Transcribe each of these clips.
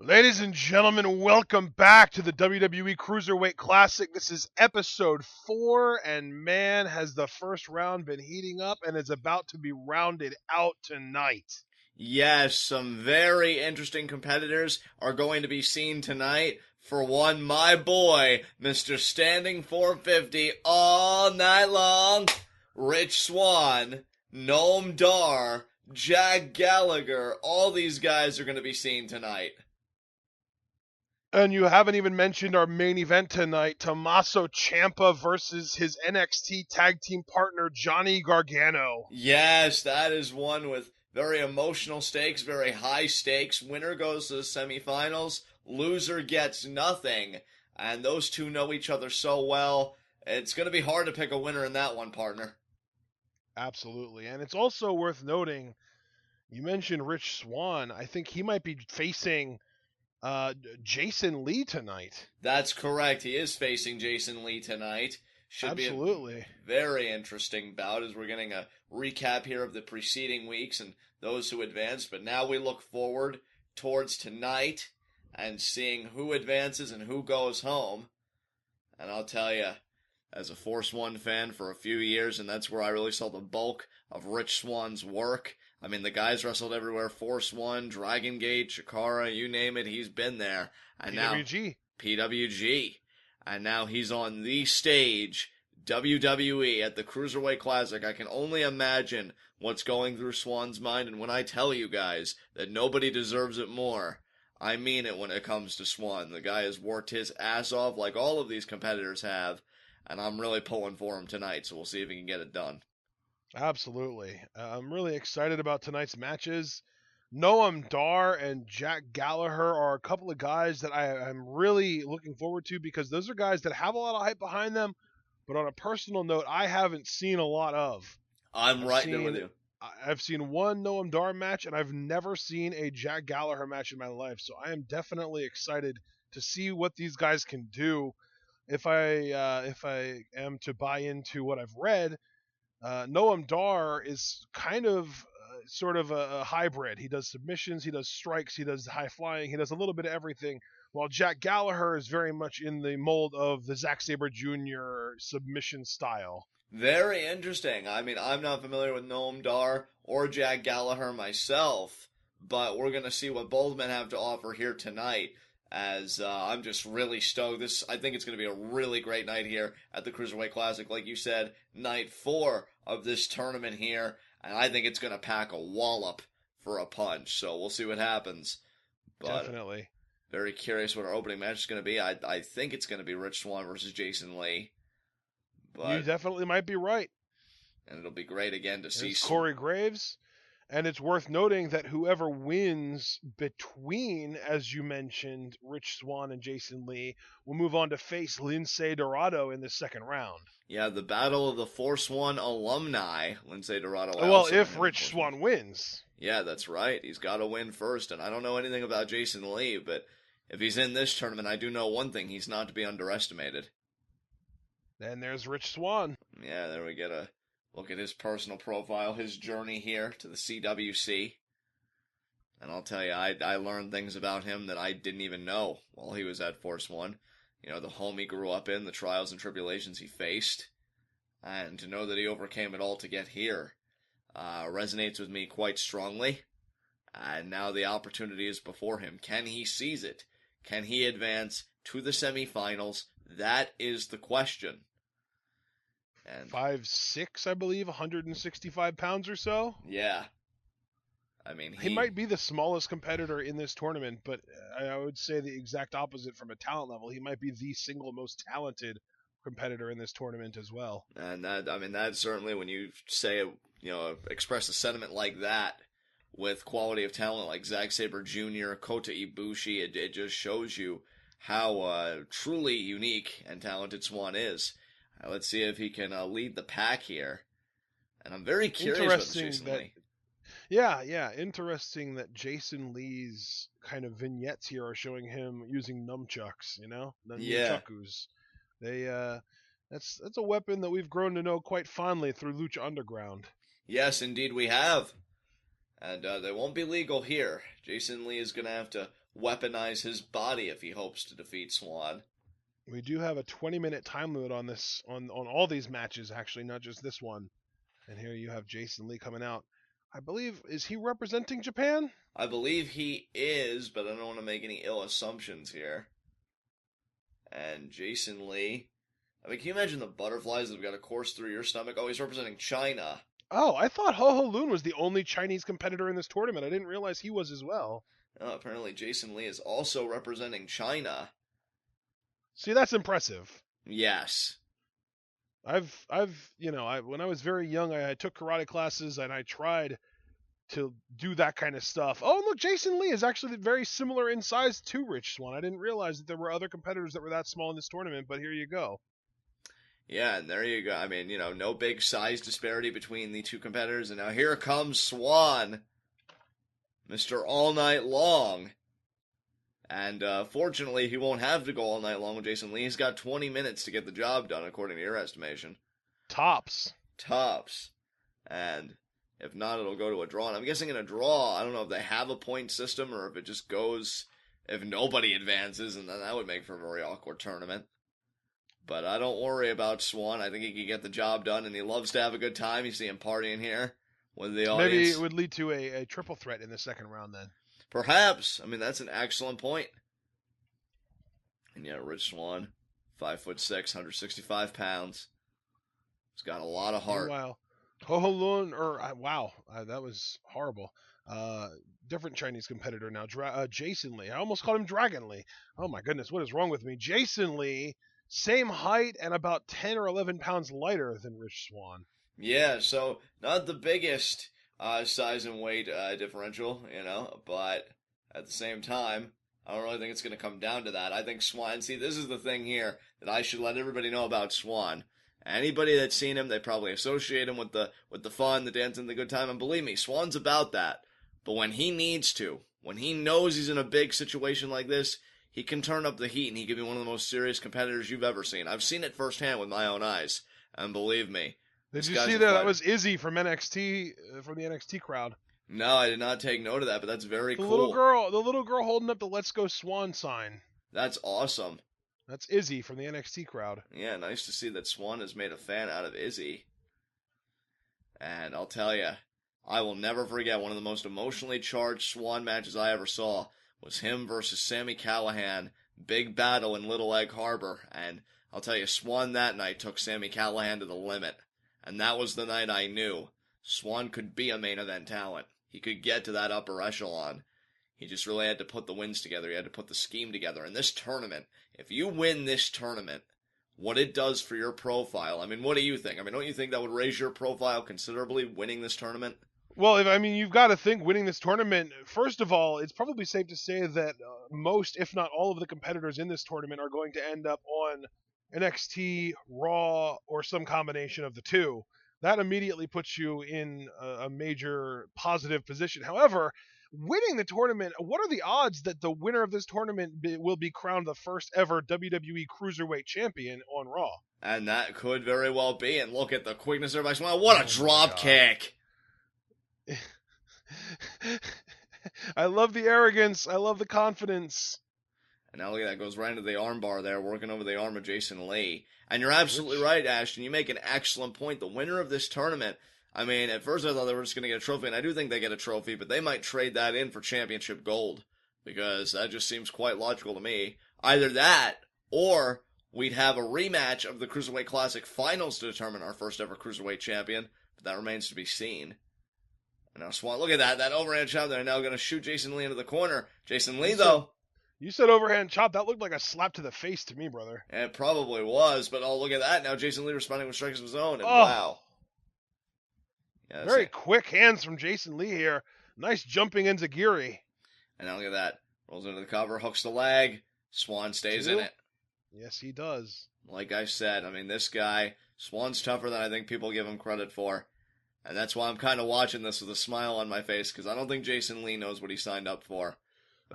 Ladies and gentlemen, welcome back to the WWE Cruiserweight Classic. This is episode 4, and man, has the first round been heating up and is about to be rounded out tonight. Yes, some very interesting competitors are going to be seen tonight. For one, my boy, Mr. Standing 450 all night long, Rich Swann, Noam Dar, Jack Gallagher, all these guys are going to be seen tonight. And you haven't even mentioned our main event tonight, Tommaso Ciampa versus his NXT tag team partner, Johnny Gargano. Yes, that is one with very emotional stakes, very high stakes. Winner goes to the semifinals, loser gets nothing. And those two know each other so well. It's going to be hard to pick a winner in that one, partner. Absolutely. And it's also worth noting, you mentioned Rich Swann. I think he might be facing Jason Lee tonight. That's correct. He is facing Jason Lee tonight. Should Absolutely. be a very interesting bout as we're getting a recap here of the preceding weeks and those who advanced. But now we look forward towards tonight and seeing who advances and who goes home. And I'll tell you, as a Force One fan for a few years, and that's where I really saw the bulk of Rich Swann's work. I mean, the guy's wrestled everywhere. Force One, Dragon Gate, Chikara, you name it, he's been there. And PWG. Now, PWG. And now he's on the stage, WWE, at the Cruiserweight Classic. I can only imagine what's going through Swann's mind. And when I tell you guys that nobody deserves it more, I mean it when it comes to Swann. The guy has worked his ass off like all of these competitors have. And I'm really pulling for him tonight, so we'll see if he can get it done. Absolutely. I'm really excited about tonight's matches. Noam Dar and Jack Gallagher are a couple of guys that I'm really looking forward to because those are guys that have a lot of hype behind them, but on a personal note, I haven't seen a lot of. I'm right there with you. I've seen one Noam Dar match, and I've never seen a Jack Gallagher match in my life, so I am definitely excited to see what these guys can do. If I am to buy into what I've read, Noam Dar is kind of sort of a hybrid. He does submissions, he does strikes, he does high flying, he does a little bit of everything. While Jack Gallagher is very much in the mold of the Zack Sabre Jr. submission style. Very interesting. I mean, I'm not familiar with Noam Dar or Jack Gallagher myself, but we're going to see what both men have to offer here tonight. As I'm just really stoked. I think it's going to be a really great night here at the Cruiserweight Classic. Like you said, night 4 of this tournament here, and I think it's going to pack a wallop for a punch. So we'll see what happens. But Definitely. Very curious what our opening match is going to be. I think it's going to be Rich Swann versus Jason Lee. But, You definitely might be right. And it'll be great again to see It's Corey Graves. And it's worth noting that whoever wins between, as you mentioned, Rich Swann and Jason Lee will move on to face Lince Dorado in the second round. Yeah, the battle of the Force One alumni, Lince Dorado. Well, if Rich Swann wins. Yeah, that's right. He's got to win first. And I don't know anything about Jason Lee, but if he's in this tournament, I do know one thing. He's not to be underestimated. Then there's Rich Swann. Yeah, there we get a look at his personal profile, his journey here to the CWC. And I'll tell you, I learned things about him that I didn't even know while he was at Force One. You know, the home he grew up in, the trials and tribulations he faced. And to know that he overcame it all to get here resonates with me quite strongly. And now the opportunity is before him. Can he seize it? Can he advance to the semifinals? That is the question. And 5'6", I believe, 165 pounds or so. Yeah. I mean, he might be the smallest competitor in this tournament, but I would say the exact opposite from a talent level. He might be the single most talented competitor in this tournament as well. And that certainly, when you say, express a sentiment like that with quality of talent like Zack Sabre Jr., Kota Ibushi, it just shows you how truly unique and talented Swann is. Let's see if he can lead the pack here. And I'm very curious with Jason Lee. Yeah. Interesting that Jason Lee's kind of vignettes here are showing him using nunchucks, nunchakus. That's a weapon that we've grown to know quite fondly through Lucha Underground. Yes, indeed we have. And they won't be legal here. Jason Lee is going to have to weaponize his body if he hopes to defeat Swann. We do have a 20-minute time limit on this, on all these matches, actually, not just this one. And here you have Jason Lee coming out. I believe, is he representing Japan? I believe he is, but I don't want to make any ill assumptions here. And Jason Lee, I mean, can you imagine the butterflies that have got to course through your stomach? Oh, he's representing China. Oh, I thought Ho Ho Lun was the only Chinese competitor in this tournament. I didn't realize he was as well. Oh, apparently Jason Lee is also representing China. See, that's impressive. Yes. When I was very young, I took karate classes and I tried to do that kind of stuff. Oh, look, Jason Lee is actually very similar in size to Rich Swann. I didn't realize that there were other competitors that were that small in this tournament, but here you go. Yeah, and there you go. I mean, no big size disparity between the two competitors. And now here comes Swann, Mr. All Night Long. And fortunately, he won't have to go all night long with Jason Lee. He's got 20 minutes to get the job done, according to your estimation. Tops. And if not, it'll go to a draw. And I'm guessing in a draw, I don't know if they have a point system or if it just goes if nobody advances, and then that would make for a very awkward tournament. But I don't worry about Swann. I think he can get the job done, and he loves to have a good time. You see him partying here with the audience. Maybe it would lead to a triple threat in the second round then. Perhaps. I mean, that's an excellent point. And yeah, Rich Swann, 5'6", 165 pounds. He's got a lot of heart. Wow. Ho Ho Lun, that was horrible. Different Chinese competitor now, Jason Lee. I almost called him Dragon Lee. Oh my goodness, what is wrong with me? Jason Lee, same height and about 10 or 11 pounds lighter than Rich Swann. Yeah, so not the biggest size and weight differential, but at the same time, I don't really think it's going to come down to that. I think Swann, see, this is the thing here that I should let everybody know about Swann. Anybody that's seen him, they probably associate him with the fun, the dancing, the good time, and believe me, Swann's about that. But when he needs to, when he knows he's in a big situation like this, he can turn up the heat, and he can be one of the most serious competitors you've ever seen. I've seen it firsthand with my own eyes, and believe me. Did you see that was Izzy from NXT, from the NXT crowd? No, I did not take note of that, but that's very cool. The little girl holding up the Let's Go Swann sign. That's awesome. That's Izzy from the NXT crowd. Yeah, nice to see that Swann has made a fan out of Izzy. And I'll tell you, I will never forget one of the most emotionally charged Swann matches I ever saw was him versus Sami Callihan. Big battle in Little Egg Harbor. And I'll tell you, Swann that night took Sami Callihan to the limit. And that was the night I knew Swann could be a main event talent. He could get to that upper echelon. He just really had to put the wins together. He had to put the scheme together. And this tournament, if you win this tournament, what it does for your profile, I mean, what do you think? I mean, don't you think that would raise your profile considerably, winning this tournament? Well, you've got to think winning this tournament, first of all, it's probably safe to say that most, if not all of the competitors in this tournament are going to end up on NXT, Raw, or some combination of the two. That immediately puts you in a major positive position. However, winning the tournament, what are the odds that the winner of this tournament will be crowned the first ever WWE Cruiserweight champion on Raw? And that could very well be. And look at the quickness there by Swann. What a drop kick! I love the arrogance. I love the confidence. And now look at that, goes right into the armbar there, working over the arm of Jason Lee. And you're absolutely right, Ashton. You make an excellent point. The winner of this tournament, I mean, at first I thought they were just going to get a trophy, and I do think they get a trophy, but they might trade that in for championship gold, because that just seems quite logical to me. Either that, or we'd have a rematch of the Cruiserweight Classic finals to determine our first ever Cruiserweight champion, but that remains to be seen. And now Swann, look at that overhand shot there, now going to shoot Jason Lee into the corner. Jason Lee, though. You said overhand chop. That looked like a slap to the face to me, brother. It probably was, but look at that. Now Jason Lee responding with strikes of his own, and wow. Yeah, very quick hands from Jason Lee here. Nice jumping enziguri. And now look at that. Rolls into the cover, hooks the leg. Swann stays in it. Yes, he does. Like I said, I mean, this guy, Swann's tougher than I think people give him credit for. And that's why I'm kind of watching this with a smile on my face, because I don't think Jason Lee knows what he signed up for.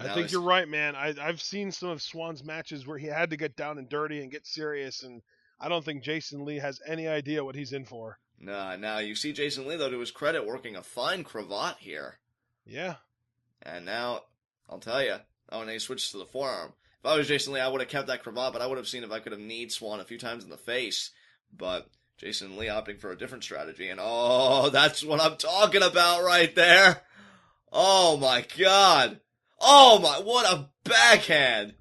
I think you're right, man. I've seen some of Swann's matches where he had to get down and dirty and get serious, and I don't think Jason Lee has any idea what he's in for. No, now you see Jason Lee, though, to his credit, working a fine cravat here. Yeah. And now, I'll tell you, Oh, and he switches to the forearm. If I was Jason Lee, I would have kept that cravat, but I would have seen if I could have kneed Swann a few times in the face. But Jason Lee opting for a different strategy, and oh, that's what I'm talking about right there. Oh my God. Oh my, what a backhand.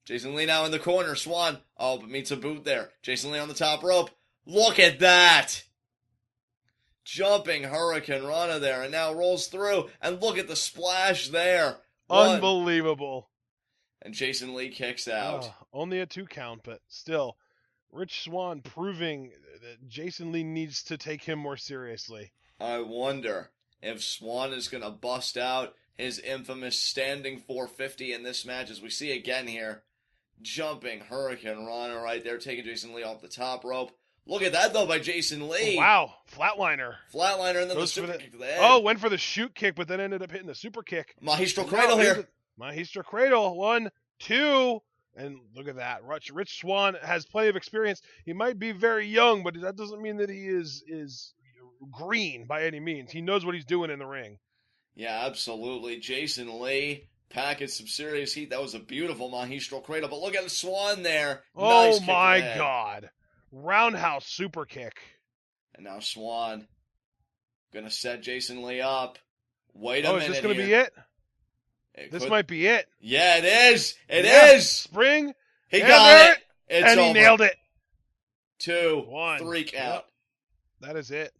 Jason Lee now in the corner. Swann, oh, but meets a boot there. Jason Lee on the top rope. Look at that. Jumping Hurricane Rana there, and now rolls through, and look at the splash there. Unbelievable. And Jason Lee kicks out. Only a 2 count, but still, Rich Swann proving that Jason Lee needs to take him more seriously. I wonder if Swann is going to bust out his infamous standing 450 in this match, as we see again here. Jumping Hurricane Rana right there, taking Jason Lee off the top rope. Look at that, though, by Jason Lee. Oh, wow. Flatliner. Flatliner, and then the super kick to the head. Oh, went for the shoot kick, but then ended up hitting the super kick. Maestro Cradle here. Maestro Cradle. 1, 2. And look at that. Rich Swann has plenty of experience. He might be very young, but that doesn't mean that he is green by any means. He knows what he's doing in the ring. Yeah, absolutely. Jason Lee packaged some serious heat. That was a beautiful Maestro Cradle. But look at the Swann there. Oh, nice my God. Roundhouse super kick. And now Swann gonna set Jason Lee up. Wait a minute. Is this gonna here. be it? This might be it. Yeah, it is. It is. Spring. He got it. And he nailed it. 2, 1. 3 count. Yep. That is it.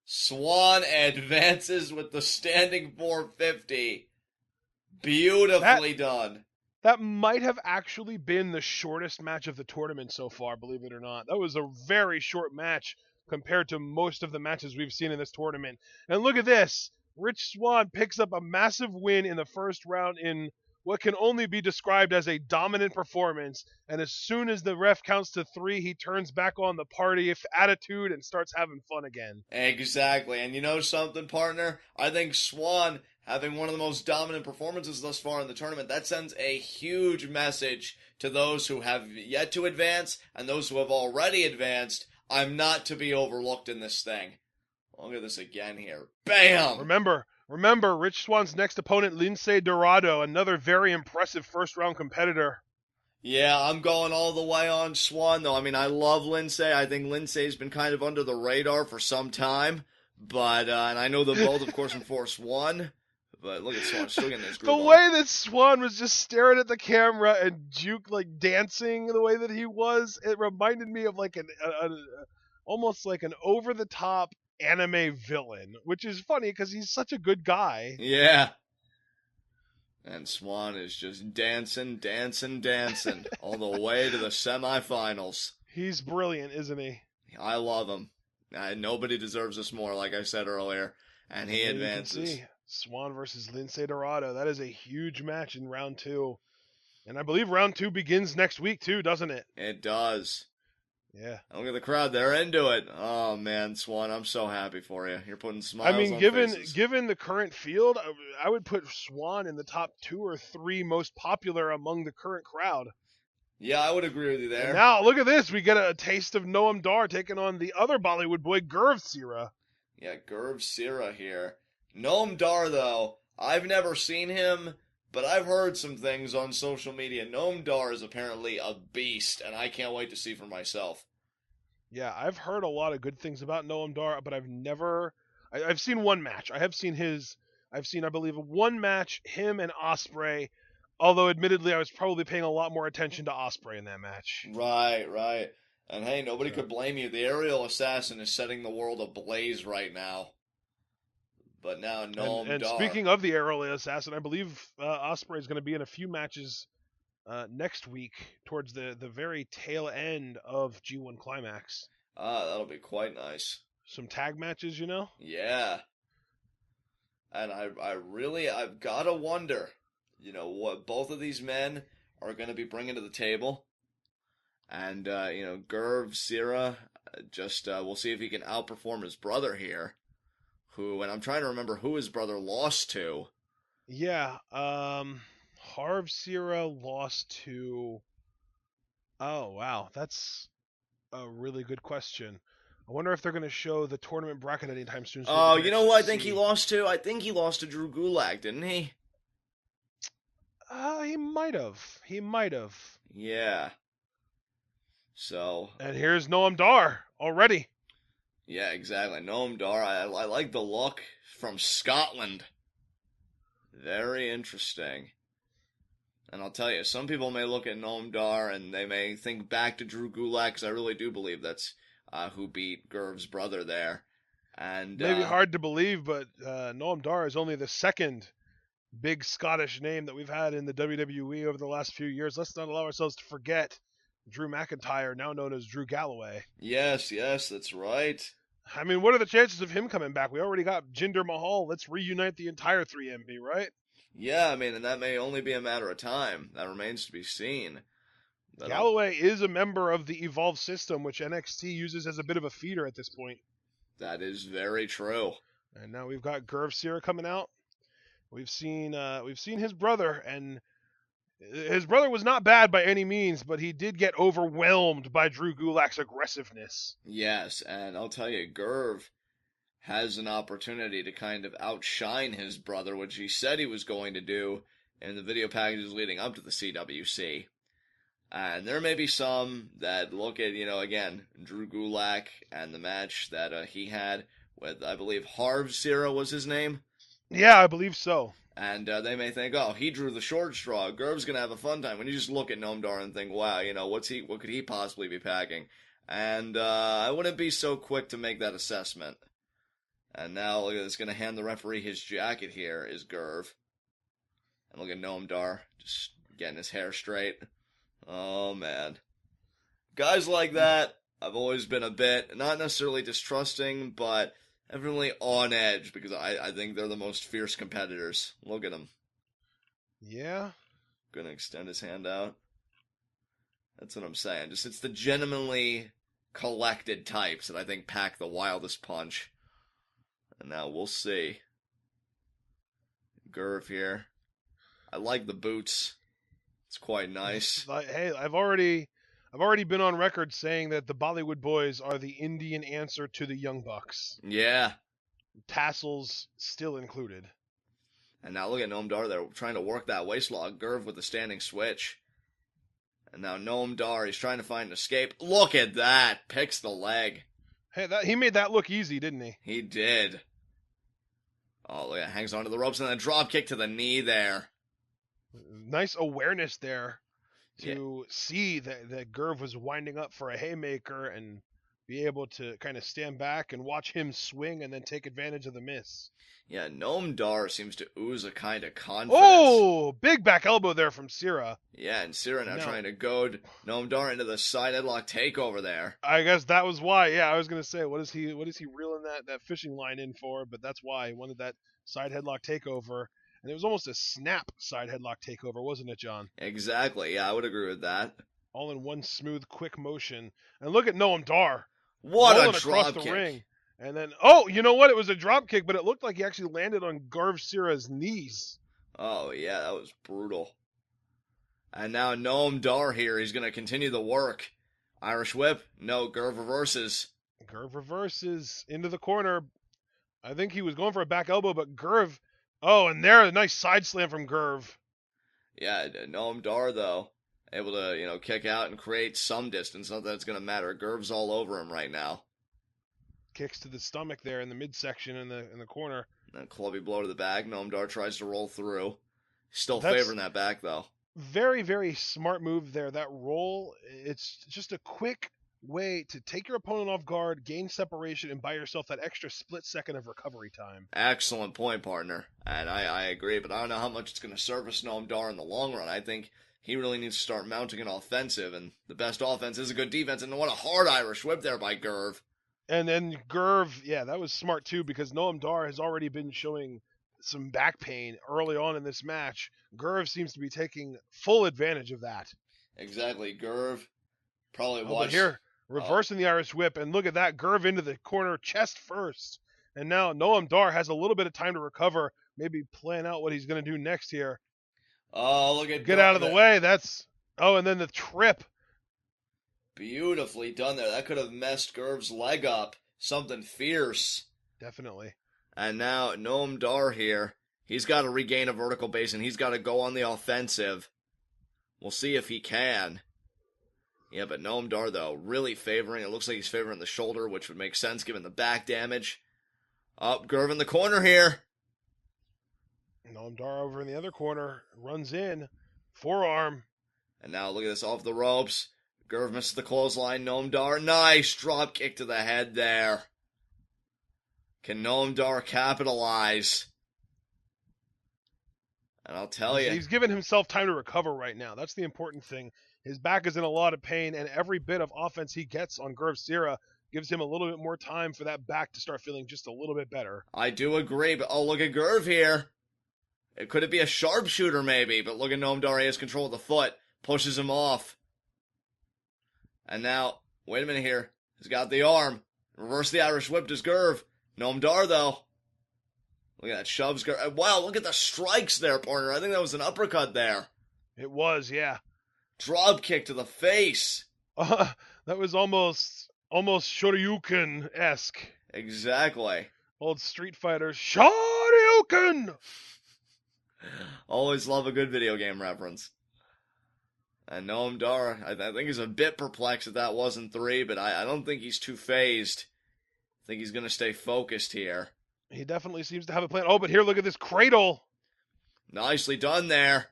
Swann advances with the standing 450. Beautifully done. That might have actually been the shortest match of the tournament so far, believe it or not. That was a very short match compared to most of the matches we've seen in this tournament. And look at this. Rich Swann picks up a massive win in the first round in what can only be described as a dominant performance. And as soon as the ref counts to 3, he turns back on the party attitude and starts having fun again. Exactly. And you know something, partner? I think Swann having one of the most dominant performances thus far in the tournament, that sends a huge message to those who have yet to advance and those who have already advanced. I'm not to be overlooked in this thing. Look at this again here. Bam! Remember, Rich Swann's next opponent, Lince Dorado, another very impressive first-round competitor. Yeah, I'm going all the way on Swann, though. I mean, I love Lince. I think Lince's been kind of under the radar for some time. But, and I know them both, of course, in Force 1. But look at Swann still getting this groove The way that Swann was just staring at the camera and Juke, like, dancing the way that he was, it reminded me of, like, almost like an over-the-top anime villain, which is funny because he's such a good guy. Yeah. And Swann is just dancing all the way to the semifinals. He's brilliant, isn't he? I love him. Nobody deserves this more, like I said earlier. And he advances. Swann versus Lince Dorado. That is a huge match in round 2. And I believe round 2 begins next week too, doesn't it? It does. Yeah. Look at the crowd. They're into it. Oh, man, Swann, I'm so happy for you. You're putting smiles on faces. Given the current field, I would put Swann in the top 2 or 3 most popular among the current crowd. Yeah, I would agree with you there. And now, look at this. We get a taste of Noam Dar taking on the other Bollywood boy, Gurv Sihra. Yeah, Gurv Sihra here. Noam Dar, though, I've never seen him, but I've heard some things on social media. Noam Dar is apparently a beast, and I can't wait to see for myself. Yeah, I've heard a lot of good things about Noam Dar, but I've seen one match. I believe, one match, him and Ospreay, although admittedly I was probably paying a lot more attention to Ospreay in that match. Right. And hey, nobody could blame you. The aerial assassin is setting the world ablaze right now. But now Noam Dar. And speaking of the aerial assassin, I believe Ospreay is going to be in a few matches next week towards the very tail end of G1 Climax. That'll be quite nice. Some tag matches, you know? Yeah. And I've got to wonder, what both of these men are going to be bringing to the table. And, Gurv Sihra, we'll see if he can outperform his brother here. And I'm trying to remember who his brother lost to. Yeah, Harv Sihra lost to... Oh, wow, that's a really good question. I wonder if they're going to show the tournament bracket anytime soon. Oh, you know what I think he lost to? I think he lost to Drew Gulak, didn't he? He might have. He might have. Yeah. So. And here's Noam Dar already. Yeah, exactly. Noam Dar. I like the look from Scotland. Very interesting. And I'll tell you, some people may look at Noam Dar and they may think back to Drew Gulak, because I really do believe that's who beat Gurv's brother there. And Maybe hard to believe, but Noam Dar is only the second big Scottish name that we've had in the WWE over the last few years. Let's not allow ourselves to forget Drew McIntyre, now known as Drew Galloway. Yes, that's right. I mean, what are the chances of him coming back? We already got Jinder Mahal. Let's reunite the entire 3MB, right? Yeah, I mean, and that may only be a matter of time. That remains to be seen. But Galloway is a member of the Evolve system, which NXT uses as a bit of a feeder at this point. That is very true. And now we've got Gurv Sihra coming out. We've seen his brother, and his brother was not bad by any means, but he did get overwhelmed by Drew Gulak's aggressiveness. Yes, and I'll tell you, Gurv has an opportunity to kind of outshine his brother, which he said he was going to do in the video packages leading up to the CWC. And there may be some that look at, again, Drew Gulak and the match that he had with, I believe, Harv Sihra was his name. Yeah, I believe so. And they may think, oh, he drew the short straw. Gurv's going to have a fun time. When you just look at Noam Dar and think, wow, what could he possibly be packing? And I wouldn't be so quick to make that assessment. And now look at this, going to hand the referee his jacket here is Gurv. And look at Noam Dar just getting his hair straight. Oh, man. Guys like that, I've always been a bit, not necessarily distrusting, but definitely on edge, because I think they're the most fierce competitors. Look at him. Yeah. Gonna extend his hand out. That's what I'm saying. It's the genuinely collected types that I think pack the wildest punch. And now we'll see. Gurv here. I like the boots. It's quite nice. Hey, I've already been on record saying that the Bollywood Boys are the Indian answer to the Young Bucks. Yeah. Tassels still included. And now look at Noam Dar there trying to work that waist lock. Gurv with the standing switch. And now Noam Dar, he's trying to find an escape. Look at that. Picks the leg. Hey, he made that look easy, didn't he? He did. Oh, look at hangs onto the ropes and then a drop kick to the knee there. Nice awareness there to see that Gurv was winding up for a haymaker and be able to kind of stand back and watch him swing and then take advantage of the miss. Yeah, Noam Dar seems to ooze a kind of confidence. Oh, big back elbow there from Sihra. Yeah, and Sihra now trying to goad Noam Dar into the side headlock takeover there. I guess that was why. Yeah, I was gonna say, what is he reeling that fishing line in for? But that's why he wanted that side headlock takeover, and it was almost a snap side headlock takeover, wasn't it, John? Exactly. Yeah, I would agree with that. All in one smooth, quick motion. And look at Noam Dar. What a across drop the kick. ring. And then, oh, you know what? It was a drop kick, but it looked like he actually landed on Gurv Sihra's knees. Oh, yeah, that was brutal. And now Noam Dar here. He's going to continue the work. Irish whip. No, Gurv reverses. Gurv reverses into the corner. I think he was going for a back elbow, but Gurv. Oh, and there, a nice side slam from Gurv. Yeah, Noam Dar, though, able to, kick out and create some distance. Not that it's going to matter. Gurv's all over him right now. Kicks to the stomach there in the midsection in the corner. And a clubby blow to the back. Noam Dar tries to roll through. Still favoring that back, though. Very, very smart move there. That roll, it's just a quick way to take your opponent off guard, gain separation, and buy yourself that extra split second of recovery time. Excellent point, partner. And I agree, but I don't know how much it's going to service Noam Dar in the long run. I think he really needs to start mounting an offensive, and the best offense is a good defense. And what a hard Irish whip there by Gurv. And then Gurv, yeah, that was smart too, because Noam Dar has already been showing some back pain early on in this match. Gurv seems to be taking full advantage of that. Exactly. Gurv probably watched. But here, reversing the Irish whip, and look at that. Gurv into the corner, chest first. And now Noam Dar has a little bit of time to recover, maybe plan out what he's going to do next here. Oh, look at Get out of the way. That's... Oh, and then the trip. Beautifully done there. That could have messed Gurv's leg up. Something fierce. Definitely. And now Noam Dar here. He's got to regain a vertical base, and he's got to go on the offensive. We'll see if he can. Yeah, but Noam Dar, though, really favoring. It looks like he's favoring the shoulder, which would make sense given the back damage. Up, Gurv in the corner here. Noam Dar over in the other corner. Runs in. Forearm. And now look at this off the ropes. Gurv misses the clothesline. Noam Dar, nice drop kick to the head there. Can Noam Dar capitalize? And I'll tell you, he's given himself time to recover right now. That's the important thing. His back is in a lot of pain, and every bit of offense he gets on Gurv Sihra gives him a little bit more time for that back to start feeling just a little bit better. I do agree, but oh, look at Gurv here. Could it be a sharpshooter maybe? But look at Noam Dar, he has control of the foot. Pushes him off. And now, wait a minute here. He's got the arm. Reverse the Irish whip does Gurv. Noam Dar, though. Look at that, shoves Gurv. Wow, look at the strikes there, partner. I think that was an uppercut there. It was, yeah. Drop kick to the face. That was almost Shoryuken-esque. Exactly. Old Street Fighter Shoryuken! Always love a good video game reference. And Noam Dar, I think he's a bit perplexed that wasn't 3, but I don't think he's too phased. I think he's going to stay focused here. He definitely seems to have a plan. Oh, but here, look at this cradle. Nicely done there.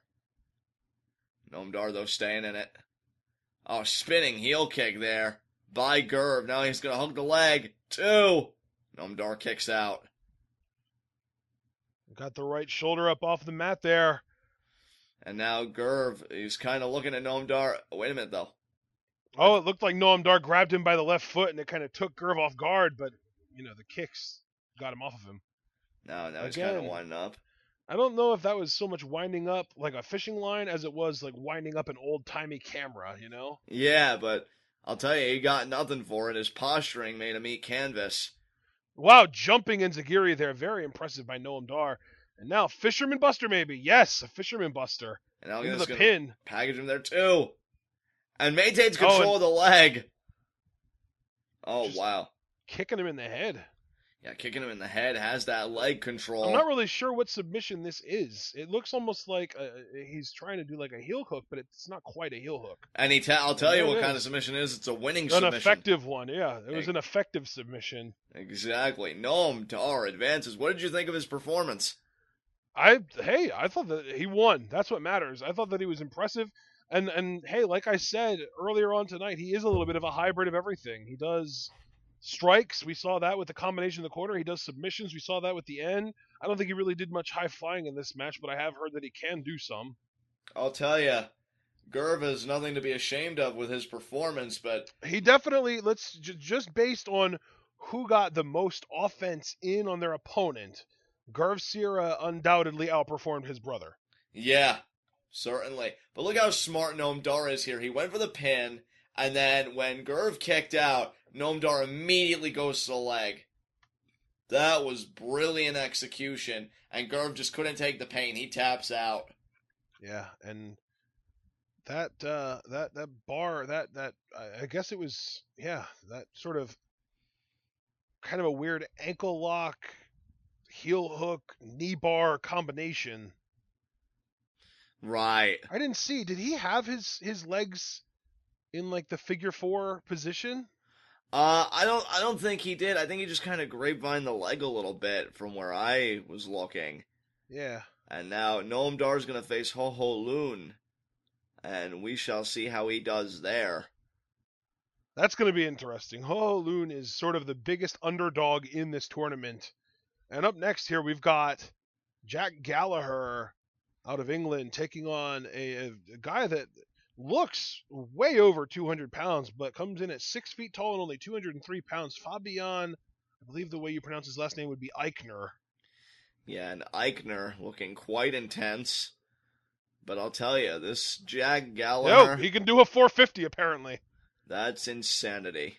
Noam Dar, though, staying in it. Oh, spinning heel kick there by Gurv. Now he's going to hook the leg. 2. Noam Dar kicks out. Got the right shoulder up off the mat there. And now Gurv, he's kind of looking at Noam Dar. Wait a minute, though. Oh, it looked like Noam Dar grabbed him by the left foot, and it kind of took Gurv off guard, but, the kicks got him off of him. Now he's kind of winding up. I don't know if that was so much winding up like a fishing line as it was like winding up an old-timey camera, Yeah, but I'll tell you, he got nothing for it. His posturing made him eat canvas. Wow, jumping enziguri there. Very impressive by Noam Dar. And now, Fisherman Buster maybe. Yes, a Fisherman Buster. And now into the pin. Package him there too. And maintains control of the leg. Oh, wow. Kicking him in the head. Yeah, kicking him in the head, has that leg control. I'm not really sure what submission this is. It looks almost like he's trying to do like a heel hook, but it's not quite a heel hook. And I'll tell you what kind of submission it is. It's a winning submission. An effective one, yeah. It was an effective submission. Exactly. Noam Dar advances. What did you think of his performance? I thought that he won. That's what matters. I thought that he was impressive. And hey, like I said earlier on tonight, he is a little bit of a hybrid of everything. He does strikes. We saw that with the combination in the corner. He does submissions. We saw that with the end. I don't think he really did much high flying in this match, but I have heard that he can do some. I'll tell you, Gurv has nothing to be ashamed of with his performance, but he definitely, just based on who got the most offense in on their opponent, Gurv Sihra undoubtedly outperformed his brother. Yeah, certainly. But look how smart Noam Dar is here. He went for the pin, and then when Gurv kicked out, Noam Dar immediately goes to the leg. That was brilliant execution, and Gurv just couldn't take the pain. He taps out. Yeah, and that bar, I guess it was, that sort of kind of a weird ankle lock, heel hook, knee bar combination. Right. I didn't see. Did he have his legs in like the figure 4 position? I don't think he did. I think he just kind of grapevined the leg a little bit from where I was looking. Yeah. And now Noam Dar's going to face Ho Ho Loon. And we shall see how he does there. That's going to be interesting. Ho Ho Loon is sort of the biggest underdog in this tournament. And up next here, we've got Jack Gallagher out of England taking on a guy that looks way over 200 pounds, but comes in at 6 feet tall and only 203 pounds. Fabian, I believe the way you pronounce his last name would be Aichner. Yeah, and Aichner looking quite intense. But I'll tell you, this Jack Gallagher... he can do a 450 apparently. That's insanity.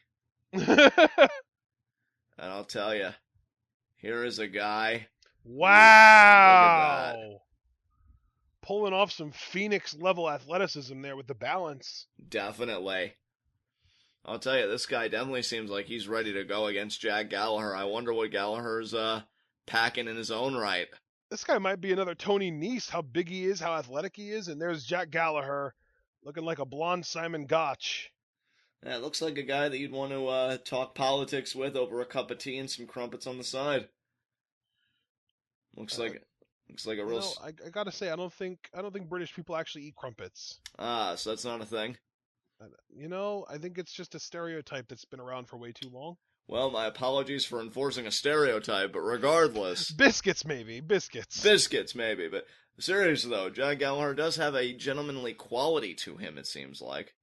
And I'll tell you, here is a guy... Wow! Look at that. Pulling off some Phoenix-level athleticism there with the balance. Definitely. I'll tell you, this guy definitely seems like he's ready to go against Jack Gallagher. I wonder what Gallagher's packing in his own right. This guy might be another Tony Nese, how big he is, how athletic he is. And there's Jack Gallagher looking like a blonde Simon Gotch. Yeah, it looks like a guy that you'd want to talk politics with over a cup of tea and some crumpets on the side. Looks like a real. I gotta say, I don't think British people actually eat crumpets. So that's not a thing. I think it's just a stereotype that's been around for way too long. Well, my apologies for enforcing a stereotype, but regardless, biscuits maybe. Biscuits maybe, but seriously though, Jack Gallagher does have a gentlemanly quality to him. It seems like.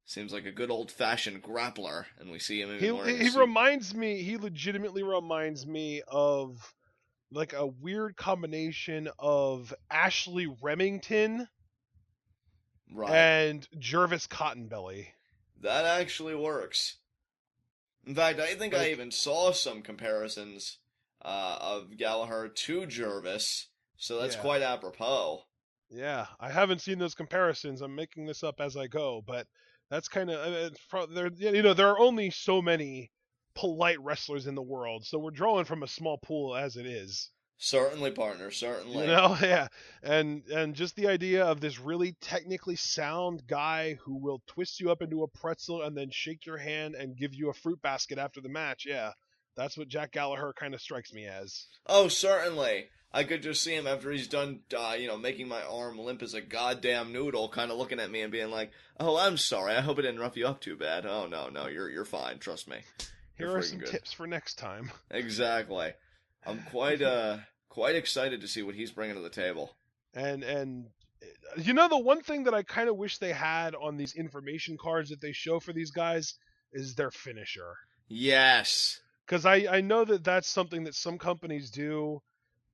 Seems like a good old-fashioned grappler, and we see him. He legitimately reminds me of like a weird combination of Ashley Remington and Jervis Cottonbelly. That actually works. In fact, I think I even saw some comparisons of Gallagher to Jervis, so that's quite apropos. Yeah, I haven't seen those comparisons. I'm making this up as I go, but that's kind of there are only so many polite wrestlers in the world, so we're drawing from a small pool as it is. Certainly, partner, certainly. Yeah. And just the idea of this really technically sound guy who will twist you up into a pretzel and then shake your hand and give you a fruit basket after the match. Yeah, that's what Jack Gallagher kind of strikes me as. Oh, certainly. I could just see him after he's done, making my arm limp as a goddamn noodle, kind of looking at me and being like, "Oh, I'm sorry. I hope it didn't rough you up too bad." Oh, no, you're fine. Trust me. Here are some tips for next time. Exactly. I'm quite excited to see what he's bringing to the table. And the one thing that I kind of wish they had on these information cards that they show for these guys is their finisher. Yes. Because I know that that's something that some companies do,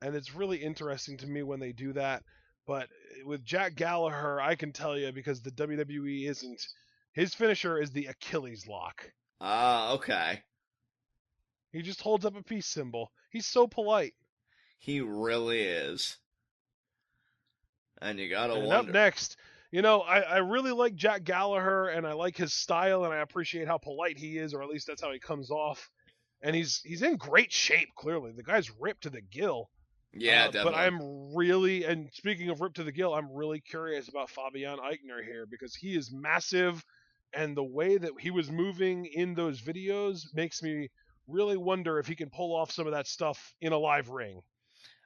and it's really interesting to me when they do that. But with Jack Gallagher, I can tell you, because the WWE isn't, his finisher is the Achilles lock. Okay. He just holds up a peace symbol. He's so polite. He really is. And you gotta wonder. Up next, I really like Jack Gallagher, and I like his style, and I appreciate how polite he is, or at least that's how he comes off. And he's in great shape, clearly. The guy's ripped to the gill. Yeah, definitely. But I'm really, and speaking of ripped to the gill, I'm really curious about Fabian Aichner here, because he is massive, and the way that he was moving in those videos makes me really wonder if he can pull off some of that stuff in a live ring.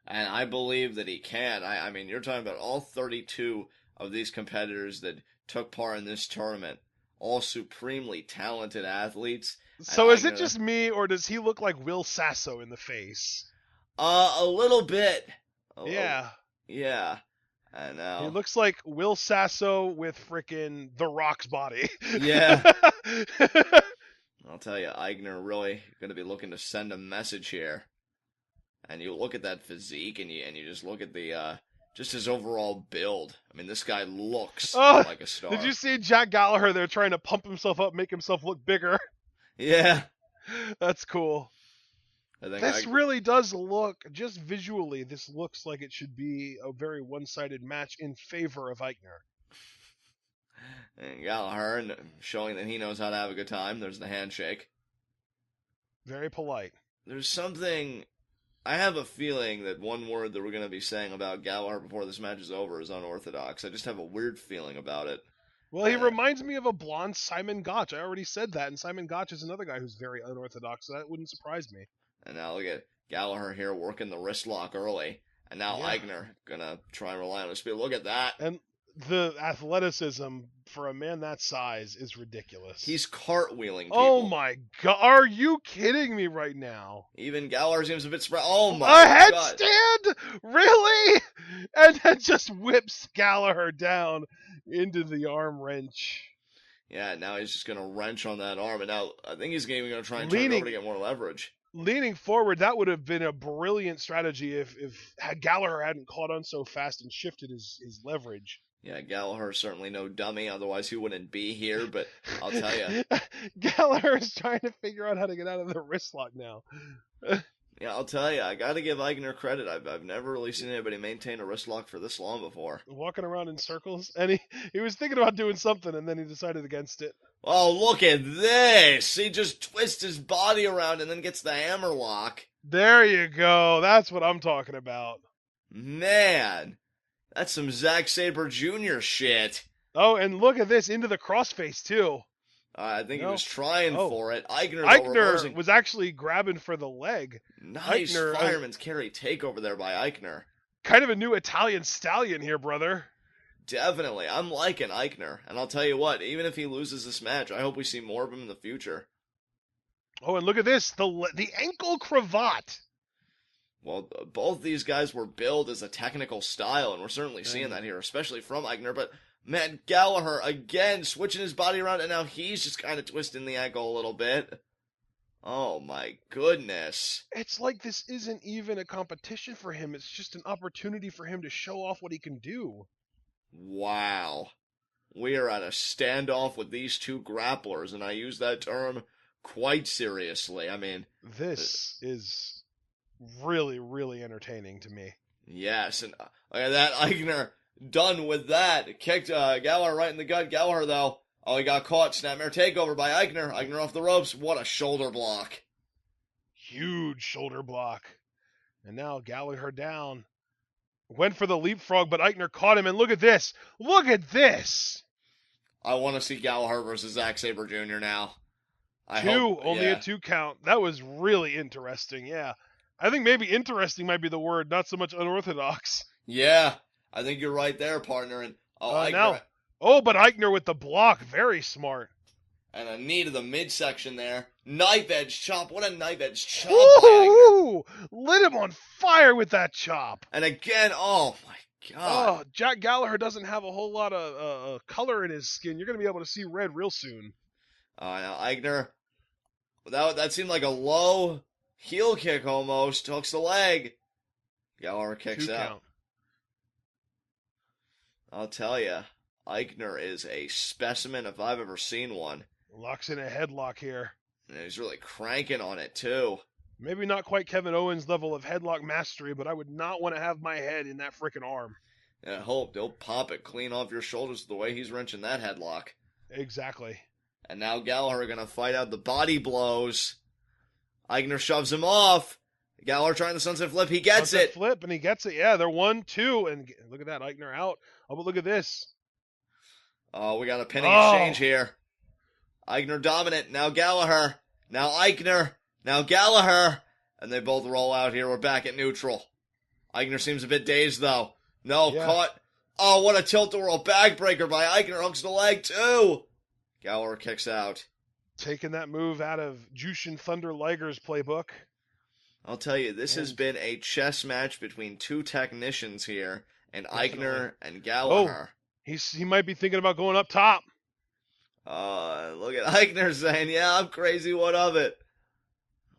And I believe that he can. I mean, you're talking about all 32 of these competitors that took part in this tournament, all supremely talented athletes. So is it just me, or does he look like Will Sasso in the face? A little bit. Yeah. Yeah. I know. He looks like Will Sasso with frickin' The Rock's body. Yeah. I'll tell you, Aichner really going to be looking to send a message here. And you look at that physique, and you just look at the just his overall build. I mean, this guy looks like a star. Did you see Jack Gallagher there trying to pump himself up, make himself look bigger? Yeah. That's cool. This really does look, just visually, this looks like it should be a very one-sided match in favor of Aichner. And Gallagher showing that he knows how to have a good time. There's the handshake. Very polite. There's something... I have a feeling that one word that we're going to be saying about Gallagher before this match is over is unorthodox. I just have a weird feeling about it. Well, he reminds me of a blonde Simon Gotch. I already said that, and Simon Gotch is another guy who's very unorthodox, so that wouldn't surprise me. And now look at Gallagher here working the wrist lock early. And now Aichner going to try and rely on his speed. Look at that. And the athleticism for a man that size is ridiculous. He's cartwheeling people. Oh my god. Are you kidding me right now? Even Gallagher seems a bit spread. Oh my god. God. A headstand? Really? And then just whips Gallagher down into the arm wrench. Yeah, now he's just going to wrench on that arm. And now I think he's even going to try and turn it over to get more leverage. Leaning forward, that would have been a brilliant strategy if Gallagher hadn't caught on so fast and shifted his leverage. Yeah, Gallagher certainly no dummy, otherwise he wouldn't be here, but I'll tell you. Gallagher is trying to figure out how to get out of the wrist lock now. Yeah, I'll tell you, I got to give Aichner credit. I've never really seen anybody maintain a wrist lock for this long before. Walking around in circles, and he was thinking about doing something, and then he decided against it. Oh, look at this! He just twists his body around and then gets the hammer lock. There you go. That's what I'm talking about. Man, that's some Zack Sabre Jr. shit. Oh, and look at this, into the crossface, too. I think he No. was trying Oh. for it. Aichner, though, Aichner reversing. was actually grabbing for the leg. Nice Aichner, fireman's carry takeover there by Aichner. Kind of a new Italian stallion here, brother. Definitely. I'm liking Aichner. And I'll tell you what, even if he loses this match, I hope we see more of him in the future. Oh, and look at this, the ankle cravat. Well, both these guys were billed as a technical style, and we're certainly seeing that here, especially from Aichner. But, man, Gallagher, again, switching his body around, and now he's just kind of twisting the ankle a little bit. Oh, my goodness. It's like this isn't even a competition for him. It's just an opportunity for him to show off what he can do. Wow. We are at a standoff with these two grapplers, and I use that term quite seriously. I mean, this is really, really entertaining to me. Yes, and look at that. Aichner done with that. Kicked Gallagher right in the gut. Gallagher, though, he got caught. Snapmare takeover by Aichner. Aichner off the ropes. What a shoulder block. Huge shoulder block. And now Gallagher down. Went for the leapfrog, but Aichner caught him. And look at this. Look at this. I want to see Gallagher versus Zack Sabre Jr. now. Only a 2 count. That was really interesting, yeah. I think maybe interesting might be the word, not so much unorthodox. Yeah, I think you're right there, partner. And Aichner, but Aichner with the block, very smart. And a knee to the midsection there. Knife edge chop. What a knife edge chop. Ooh, lit him on fire with that chop. And again, oh my God. Oh, Jack Gallagher doesn't have a whole lot of color in his skin. You're going to be able to see red real soon. Now Aichner, that seemed like a low heel kick almost. Hooks the leg. Gallagher kicks 2 out. Count. I'll tell you, Aichner is a specimen if I've ever seen one. Locks in a headlock here. And he's really cranking on it, too. Maybe not quite Kevin Owens' level of headlock mastery, but I would not want to have my head in that frickin' arm. And I hope they'll pop it clean off your shoulders the way he's wrenching that headlock. Exactly. And now Gallagher going to fight out the body blows. Aichner shoves him off. Gallagher trying the sunset flip. He gets it. Flip, and he gets it. Yeah, they're 1-2. And look at that. Aichner out. Oh, but look at this. Oh, we got a pinning exchange here. Aichner dominant. Now Gallagher. Now Aichner. Now Gallagher. And they both roll out here. We're back at neutral. Aichner seems a bit dazed, though. No, caught. Oh, what a tilt-a-whirl backbreaker by Aichner. Hooks the leg, too. Gallagher kicks out. Taking that move out of Jushin Thunder Liger's playbook. I'll tell you, this has been a chess match between two technicians here, and Aichner and Gallagher. He might be thinking about going up top. Look at Aichner saying, yeah, I'm crazy, what of it?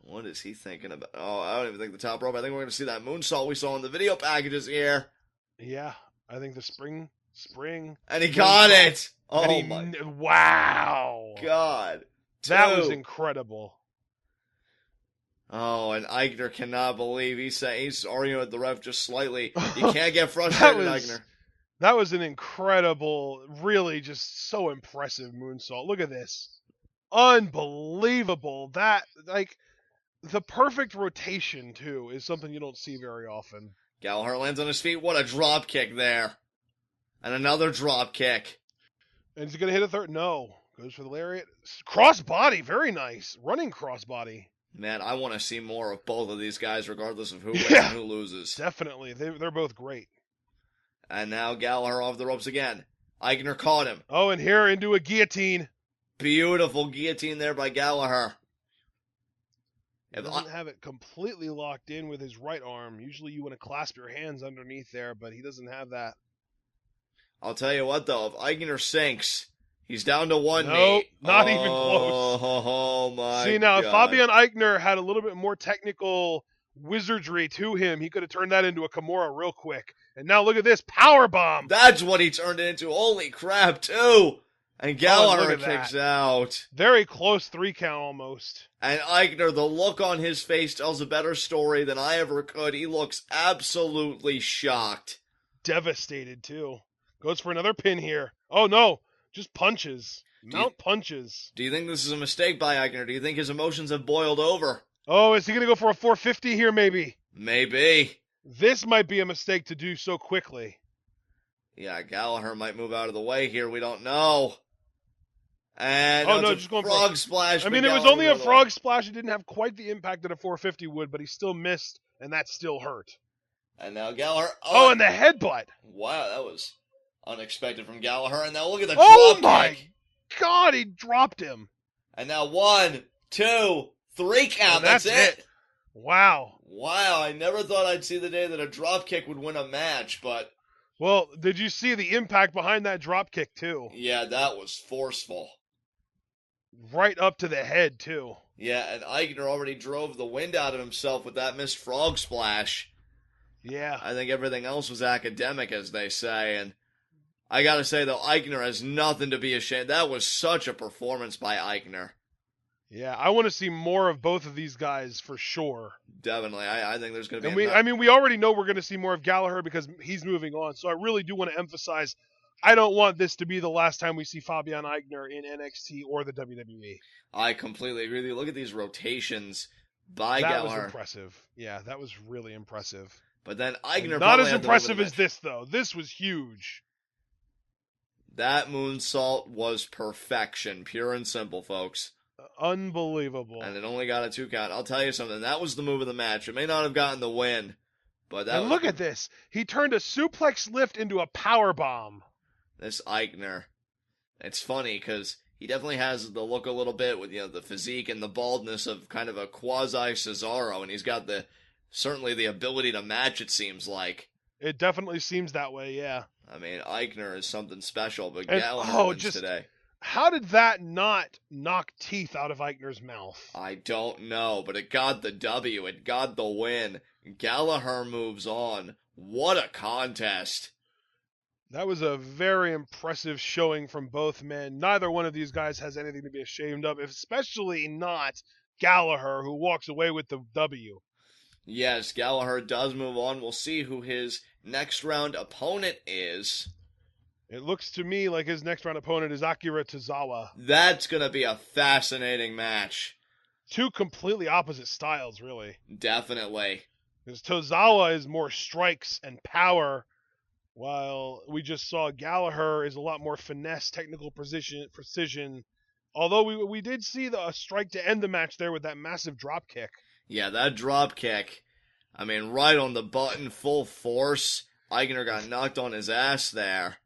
What is he thinking about? Oh, I don't even think the top rope. I think we're going to see that moonsault we saw in the video packages here. Yeah, I think the spring. And he got it! Oh, my. Wow. God. That was incredible. Oh, and Aichner cannot believe he's arguing with the ref just slightly. You can't get frustrated, Aichner. That was an incredible, really just so impressive moonsault. Look at this. Unbelievable. That, the perfect rotation, too, is something you don't see very often. Gallagher lands on his feet. What a drop kick there. And another drop kick. And is he going to hit a third? No. Goes for the lariat. Cross body. Very nice. Running cross body. Man, I want to see more of both of these guys, regardless of who wins and who loses. Definitely. They're both great. And now Gallagher off the ropes again. Aichner caught him. Oh, and here into a guillotine. Beautiful guillotine there by Gallagher. He doesn't have it completely locked in with his right arm. Usually you want to clasp your hands underneath there, but he doesn't have that. I'll tell you what, though. If Aichner sinks, he's down to one knee. Nope, not even close. Oh, my See, now, God. if Fabian Aichner had a little bit more technical wizardry to him, he could have turned that into a Kimura real quick. And now look at this, powerbomb. That's what he turned it into. Holy crap, too. And Gallagher kicks out. Very close 3 count almost. And Aichner, the look on his face tells a better story than I ever could. He looks absolutely shocked. Devastated, too. Goes for another pin here. Oh, no. Just punches. Punches. Do you think this is a mistake by Aichner? Do you think his emotions have boiled over? Oh, is he going to go for a 450 here maybe? Maybe. This might be a mistake to do so quickly. Yeah, Gallagher might move out of the way here. We don't know. And Oh, no, it's no, a just going for frog splash. I but mean, it was Gallagher only moved a out of the way. frog splash. It didn't have quite the impact that a 450 would, but he still missed, and that still hurt. And now Gallagher. Oh, and the headbutt. Wow, that was unexpected from Gallagher. And now look at the Oh, drop my kick. God, he dropped him. And now 1, 2, 3 count. And That's it. Wow. Wow, I never thought I'd see the day that a drop kick would win a match, but Well, did you see the impact behind that drop kick, too? yeah, that was forceful. Right up to the head, too. Yeah, and Aichner already drove the wind out of himself with that missed frog splash. Yeah. I think everything else was academic, as they say, and I gotta say, though, Aichner has nothing to be ashamed. That was such a performance by Aichner. Yeah, I want to see more of both of these guys for sure. Definitely. I think there's going to And be we already know we're going to see more of Gallagher because he's moving on. So I really do want to emphasize, I don't want this to be the last time we see Fabian Aichner in NXT or the WWE. I completely agree with you. Look at these rotations by That Gallagher. was impressive. Yeah, that was really impressive. But then Aichner Not as had the move of the impressive as match. this, though. This was huge. That moonsault was perfection, pure and simple, folks. Unbelievable. And it only got a 2 count. I'll tell you something. That was the move of the match. It may not have gotten the win, but that. And look at this. He turned a suplex lift into a power bomb. This Aichner. It's funny because he definitely has the look a little bit with the physique and the baldness of kind of a quasi Cesaro, and he's got certainly the ability to match. It seems like. It definitely seems that way. Yeah. I mean, Aichner is something special, but And, Gallagher wins today. How did that not knock teeth out of Aichner's mouth? I don't know, but it got the W. It got the win. Gallagher moves on. What a contest. That was a very impressive showing from both men. Neither one of these guys has anything to be ashamed of, especially not Gallagher, who walks away with the W. Yes, Gallagher does move on. We'll see who his next round opponent is. It looks to me like his next round opponent is Akira Tozawa. That's going to be a fascinating match. Two completely opposite styles, really. Definitely. Because Tozawa is more strikes and power, while we just saw Gallagher is a lot more finesse, technical precision. Although we did see a strike to end the match there with that massive drop kick. Yeah, that drop kick. I mean, right on the button, full force. Aichner got knocked on his ass there.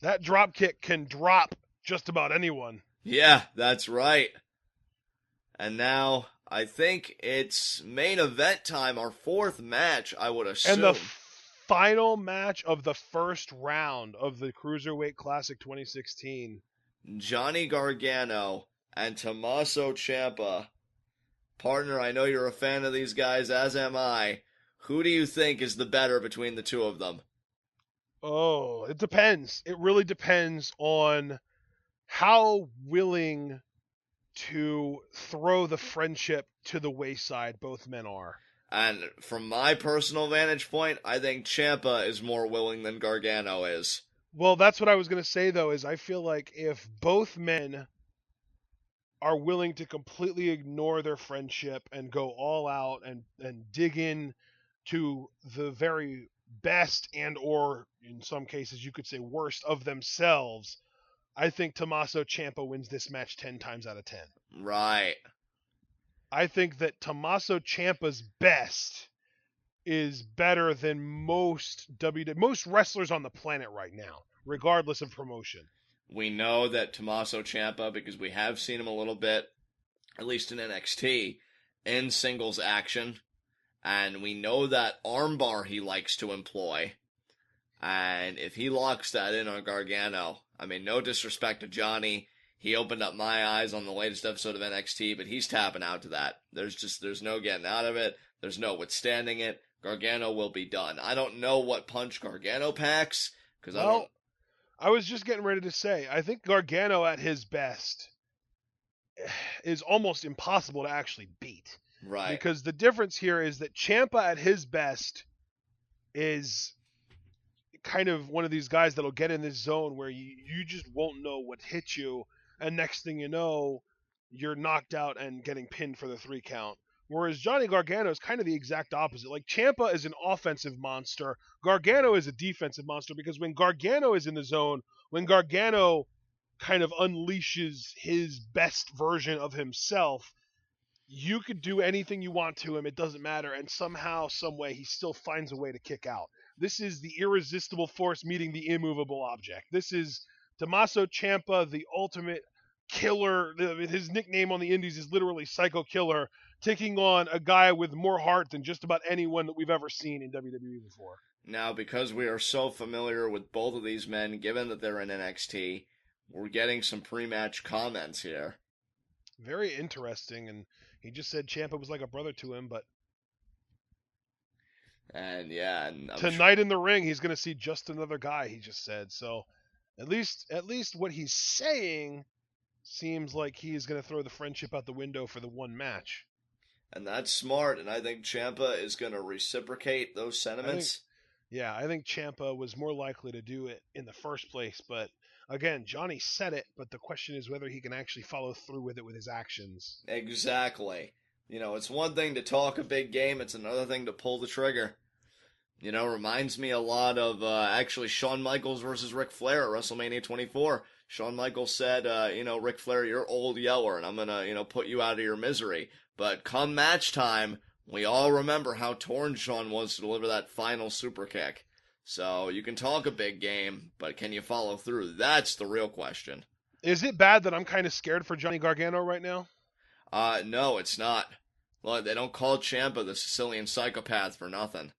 That drop kick can drop just about anyone. Yeah, that's right. And now, I think it's main event time, our fourth match, I would assume. And the final match of the first round of the Cruiserweight Classic 2016. Johnny Gargano and Tommaso Ciampa. Partner, I know you're a fan of these guys, as am I. Who do you think is the better between the two of them? Oh, it depends. It really depends on how willing to throw the friendship to the wayside both men are. And from my personal vantage point, I think Ciampa is more willing than Gargano is. Well, that's what I was going to say, though, is I feel like if both men are willing to completely ignore their friendship and go all out and dig in to the very best and or in some cases you could say worst of themselves, I think Tommaso Ciampa wins this match 10 times out of 10. Right. I think that Tommaso Ciampa's best is better than most wrestlers on the planet right now, regardless of promotion. We know that Tommaso Ciampa, because we have seen him a little bit, at least in NXT, in singles action. And we know that armbar he likes to employ. And if he locks that in on Gargano, I mean, no disrespect to Johnny. He opened up my eyes on the latest episode of NXT, but he's tapping out to that. There's no getting out of it. There's no withstanding it. Gargano will be done. I don't know what punch Gargano packs, because I was just getting ready to say, I think Gargano at his best is almost impossible to actually beat. Right. Because the difference here is that Ciampa at his best is kind of one of these guys that'll get in this zone where you just won't know what hit you, and next thing you know, you're knocked out and getting pinned for the 3 count. Whereas Johnny Gargano is kind of the exact opposite. Like Ciampa is an offensive monster, Gargano is a defensive monster because when Gargano is in the zone, when Gargano kind of unleashes his best version of himself, you could do anything you want to him, it doesn't matter, and somehow, some way, he still finds a way to kick out. This is the irresistible force meeting the immovable object. This is Tommaso Ciampa, the ultimate killer. His nickname on the indies is literally Psycho Killer, taking on a guy with more heart than just about anyone that we've ever seen in WWE before. Now, because we are so familiar with both of these men, given that they're in NXT, we're getting some pre-match comments here. Very interesting, and he just said Ciampa was like a brother to him, but and yeah, and tonight in the ring, he's going to see just another guy, he just said. So at least what he's saying seems like he is going to throw the friendship out the window for the one match. And that's smart, and I think Ciampa is going to reciprocate those sentiments. I think Ciampa was more likely to do it in the first place, but again, Johnny said it, but the question is whether he can actually follow through with it with his actions. Exactly. You know, it's one thing to talk a big game, it's another thing to pull the trigger. You know, reminds me a lot of actually Shawn Michaels versus Ric Flair at WrestleMania 24. Shawn Michaels said, Ric Flair, you're old yeller, and I'm going to, put you out of your misery. But come match time, we all remember how torn Shawn was to deliver that final super kick. So you can talk a big game, but can you follow through? That's the real question. Is it bad that I'm kind of scared for Johnny Gargano right now? No, it's not. Look, they don't call Ciampa the Sicilian psychopath for nothing.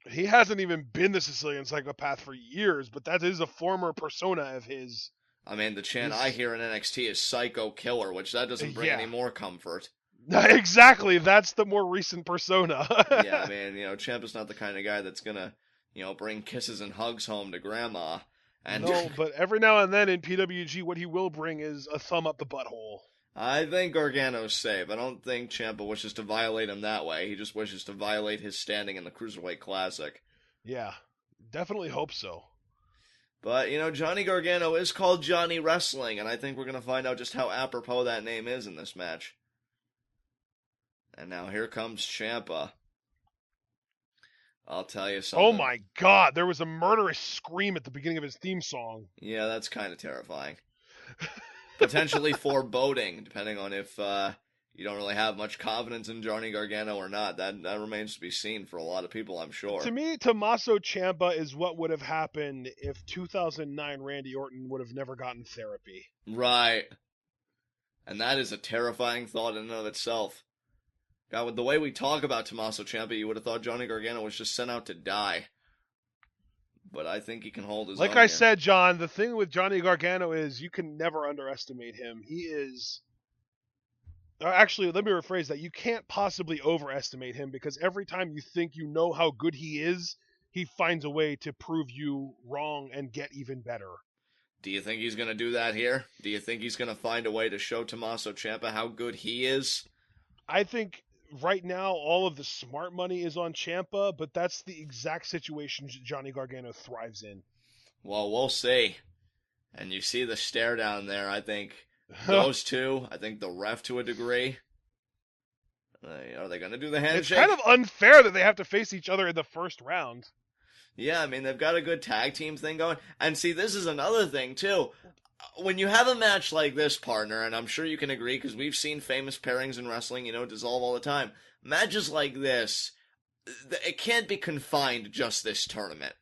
He hasn't even been the Sicilian psychopath for years, but that is a former persona of his. I mean, the chant I hear in NXT is Psycho Killer, which that doesn't bring any more comfort. Exactly, that's the more recent persona. Yeah, I mean, Ciampa's not the kind of guy that's gonna, bring kisses and hugs home to grandma. And no, but every now and then in PWG, what he will bring is a thumb up the butthole. I think Gargano's safe. I don't think Ciampa wishes to violate him that way. He just wishes to violate his standing in the Cruiserweight Classic. Yeah, definitely hope so. But, Johnny Gargano is called Johnny Wrestling, and I think we're going to find out just how apropos that name is in this match. And now here comes Ciampa. I'll tell you something. Oh my god, there was a murderous scream at the beginning of his theme song. Yeah, that's kind of terrifying. Potentially foreboding, depending on if you don't really have much confidence in Johnny Gargano or not. That remains to be seen for a lot of people, I'm sure. To me, Tommaso Ciampa is what would have happened if 2009 Randy Orton would have never gotten therapy. Right. And that is a terrifying thought in and of itself. God, with the way we talk about Tommaso Ciampa, you would have thought Johnny Gargano was just sent out to die. But I think he can hold his own. Like I said, John, the thing with Johnny Gargano is you can never underestimate him. He is... Actually, let me rephrase that. You can't possibly overestimate him because every time you think you know how good he is, he finds a way to prove you wrong and get even better. Do you think he's going to do that here? Do you think he's going to find a way to show Tommaso Ciampa how good he is? I think right now all of the smart money is on Ciampa, but that's the exact situation Johnny Gargano thrives in. Well, we'll see. And you see the stare down there, I think those two, I think the ref to a degree. Are they going to do the handshake? It's kind of unfair that they have to face each other in the first round. Yeah, I mean, they've got a good tag team thing going. And see, this is another thing, too. When you have a match like this, partner, and I'm sure you can agree, because we've seen famous pairings in wrestling, dissolve all the time. Matches like this, it can't be confined to just this tournament.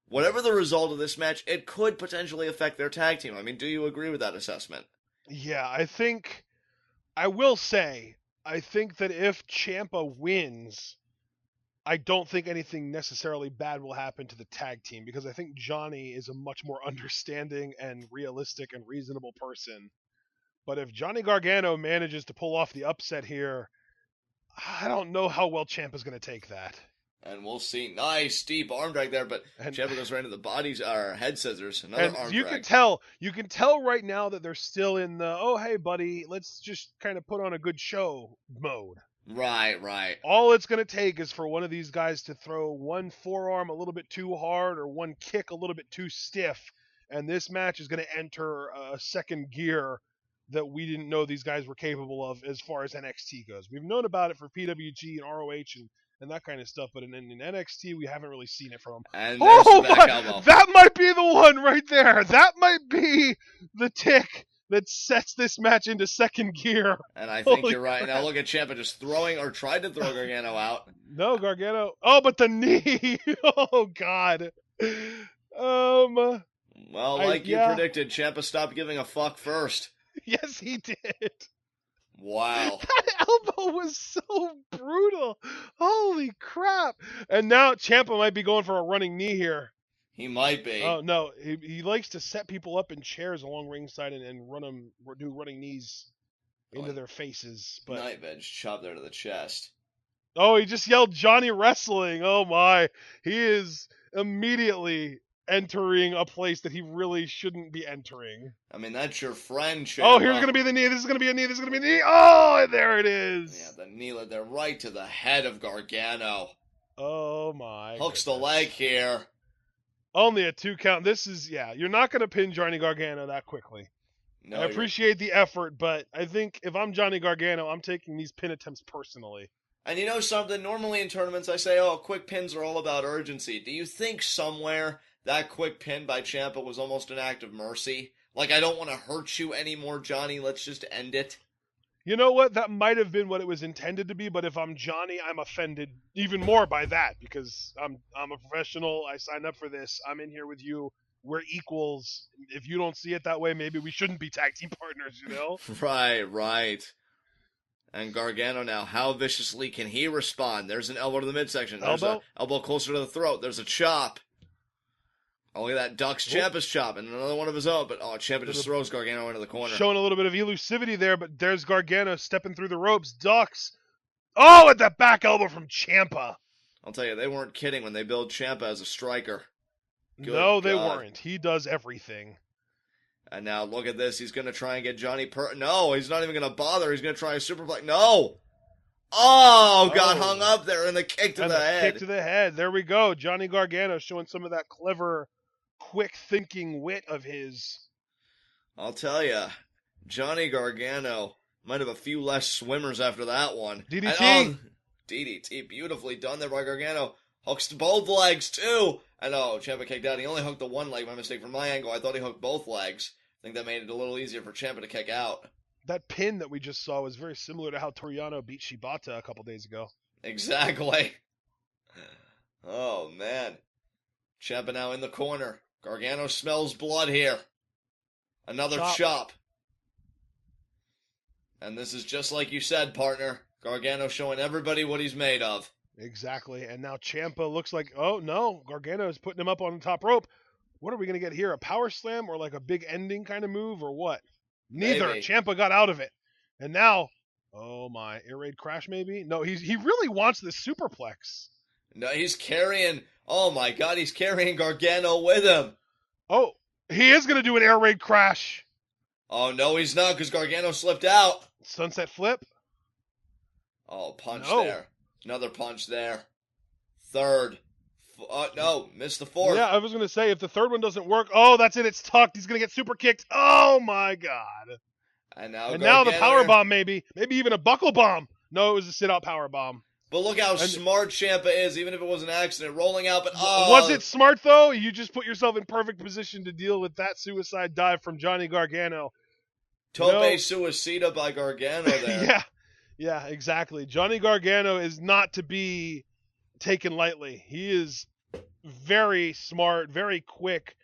Whatever the result of this match, it could potentially affect their tag team. I mean, do you agree with that assessment? Yeah, I will say, I think that if Ciampa wins, I don't think anything necessarily bad will happen to the tag team because I think Johnny is a much more understanding and realistic and reasonable person. But if Johnny Gargano manages to pull off the upset here, I don't know how well Ciampa's going to take that. And we'll see. Nice deep arm drag there, but Ciampa goes right into the head scissors. Another arm you drag. You can tell right now that they're still in the, oh, hey, buddy, let's just kind of put on a good show mode. Right. All it's going to take is for one of these guys to throw one forearm a little bit too hard or one kick a little bit too stiff, and this match is going to enter a second gear that we didn't know these guys were capable of as far as NXT goes. We've known about it for PWG and ROH and that kind of stuff, but in NXT we haven't really seen it from them. And there's the back elbow. That might be the one right there. That might be the tick that sets this match into second gear. And I think you're right. Now look at Ciampa just throwing, or tried to throw Gargano out. No, Gargano. Oh, but the knee. Oh, God. Well, like you predicted, Ciampa stopped giving a fuck first. Yes, he did. Wow. That elbow was so brutal. Holy crap. And now Ciampa might be going for a running knee here. He might be. Oh, no. He likes to set people up in chairs along ringside and do running knees into their faces. But knife edge chop there to the chest. Oh, he just yelled Johnny Wrestling. Oh, my. He is immediately entering a place that he really shouldn't be entering. I mean, that's your friend, Ciampa. Oh, here's going to be the knee. This is going to be a knee. This is going to be a knee. Oh, there it is. Yeah, the knee led there right to the head of Gargano. Oh, my. Hooks the leg here. Only a 2 count. This is, you're not going to pin Johnny Gargano that quickly. No, I appreciate the effort, but I think if I'm Johnny Gargano, I'm taking these pin attempts personally. And you know something? Normally in tournaments, I say, oh, quick pins are all about urgency. Do you think somewhere that quick pin by Ciampa was almost an act of mercy? Like, I don't want to hurt you anymore, Johnny. Let's just end it. You know what? That might have been what it was intended to be, but if I'm Johnny, I'm offended even more by that because I'm a professional. I signed up for this. I'm in here with you. We're equals. If you don't see it that way, maybe we shouldn't be tag team partners, you know? Right. And Gargano now, how viciously can he respond? There's an elbow to the midsection. There's an elbow closer to the throat. There's a chop. Oh, look at that. Ducks Ciampa's chop. And another one of his own. But, Ciampa just throws Gargano into the corner. Showing a little bit of elusivity there, but there's Gargano stepping through the ropes. Ducks. Oh, at the back elbow from Ciampa. I'll tell you, they weren't kidding when they billed Ciampa as a striker. No, they weren't. He does everything. And now look at this. He's going to try and get Johnny No, he's not even going to bother. He's going to try a superplex. No. Oh, got hung up there and the kick to the head. Kick to the head. There we go. Johnny Gargano showing some of that clever, quick thinking wit of his. I'll tell you, Johnny Gargano might have a few less swimmers after that one. DDT. DDT. Beautifully done there by Gargano. Hooks to both legs, too. I know, Ciampa kicked out. He only hooked the one leg. My mistake from my angle. I thought he hooked both legs. I think that made it a little easier for Ciampa to kick out. That pin that we just saw was very similar to how Toriano beat Shibata a couple days ago. Exactly. Oh, man. Ciampa now in the corner. Gargano smells blood here. Another chop. And this is just like you said, partner. Gargano showing everybody what he's made of. Exactly. And now Ciampa looks like, oh, no, Gargano is putting him up on the top rope. What are we going to get here? A power slam or like a big ending kind of move or what? Neither. Maybe. Ciampa got out of it. And now, oh my, air raid crash maybe? No, he really wants this superplex. No, he's carrying, oh my God, he's carrying Gargano with him. Oh, he is going to do an air raid crash. Oh, no, he's not because Gargano slipped out. Sunset flip. Oh, punch there. Another punch there. Third. No, missed the fourth. Yeah, I was going to say, if the third one doesn't work, oh, that's it. It's tucked. He's going to get super kicked. Oh, my God. And now the power bomb, maybe. Maybe even a buckle bomb. No, it was a sit-out power bomb. But look how smart Ciampa is, even if it was an accident. Rolling out, but Was it smart, though? You just put yourself in perfect position to deal with that suicide dive from Johnny Gargano. Tope suicida by Gargano there. Yeah, exactly. Johnny Gargano is not to be taken lightly. He is very smart, very quick,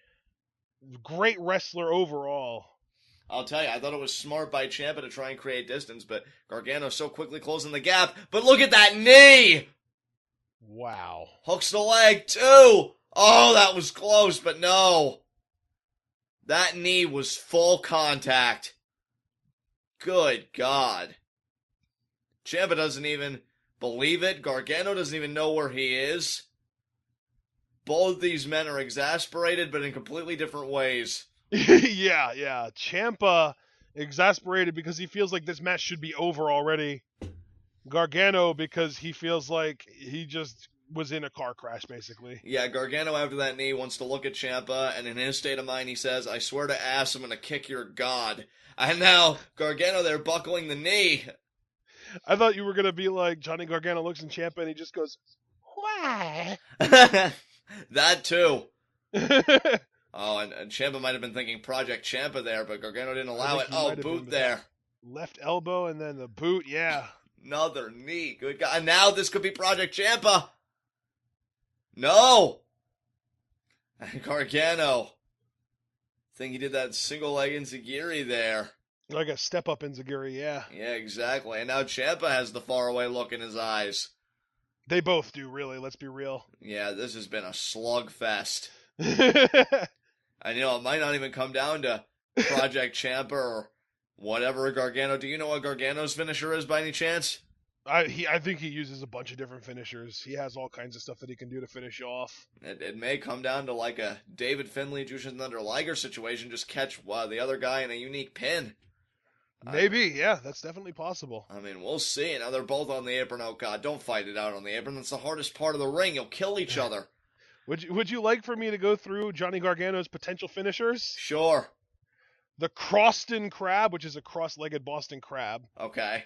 great wrestler overall. I'll tell you, I thought it was smart by Ciampa to try and create distance, but Gargano so quickly closing the gap. But look at that knee! Wow. Hooks the leg, too! Oh, that was close, but no. That knee was full contact. Good God. Ciampa doesn't even believe it. Gargano doesn't even know where he is. Both these men are exasperated, but in completely different ways. Yeah. Ciampa exasperated because he feels like this match should be over already. Gargano because he feels like he just was in a car crash, basically. Yeah, Gargano after that knee wants to look at Ciampa, and in his state of mind, he says, "I swear to ass, I'm going to kick your god." And now Gargano there buckling the knee. I thought you were going to be like Johnny Gargano looks in Ciampa and he just goes, "Why?" That too. Oh, and Ciampa might have been thinking Project Ciampa there, but Gargano didn't allow it. Oh, boot there. Left elbow and then the boot, yeah. Another knee. Good God. And now this could be Project Ciampa. No. And Gargano. I think he did that single leg enziguri there. Like a step up enziguri, yeah. Yeah, exactly. And now Ciampa has the faraway look in his eyes. They both do, really. Let's be real. Yeah, this has been a slugfest. And, it might not even come down to Project Ciampa or whatever Gargano. Do you know what Gargano's finisher is by any chance? I think he uses a bunch of different finishers. He has all kinds of stuff that he can do to finish you off. It may come down to like a David Finlay, Jushin Thunder Liger situation. Just catch the other guy in a unique pin. Maybe, yeah, that's definitely possible. I mean, we'll see. Now they're both on the apron. Oh, God, don't fight it out on the apron. That's the hardest part of the ring. You'll kill each other. Would you like for me to go through Johnny Gargano's potential finishers? Sure. The Croston Crab, which is a cross-legged Boston Crab. Okay.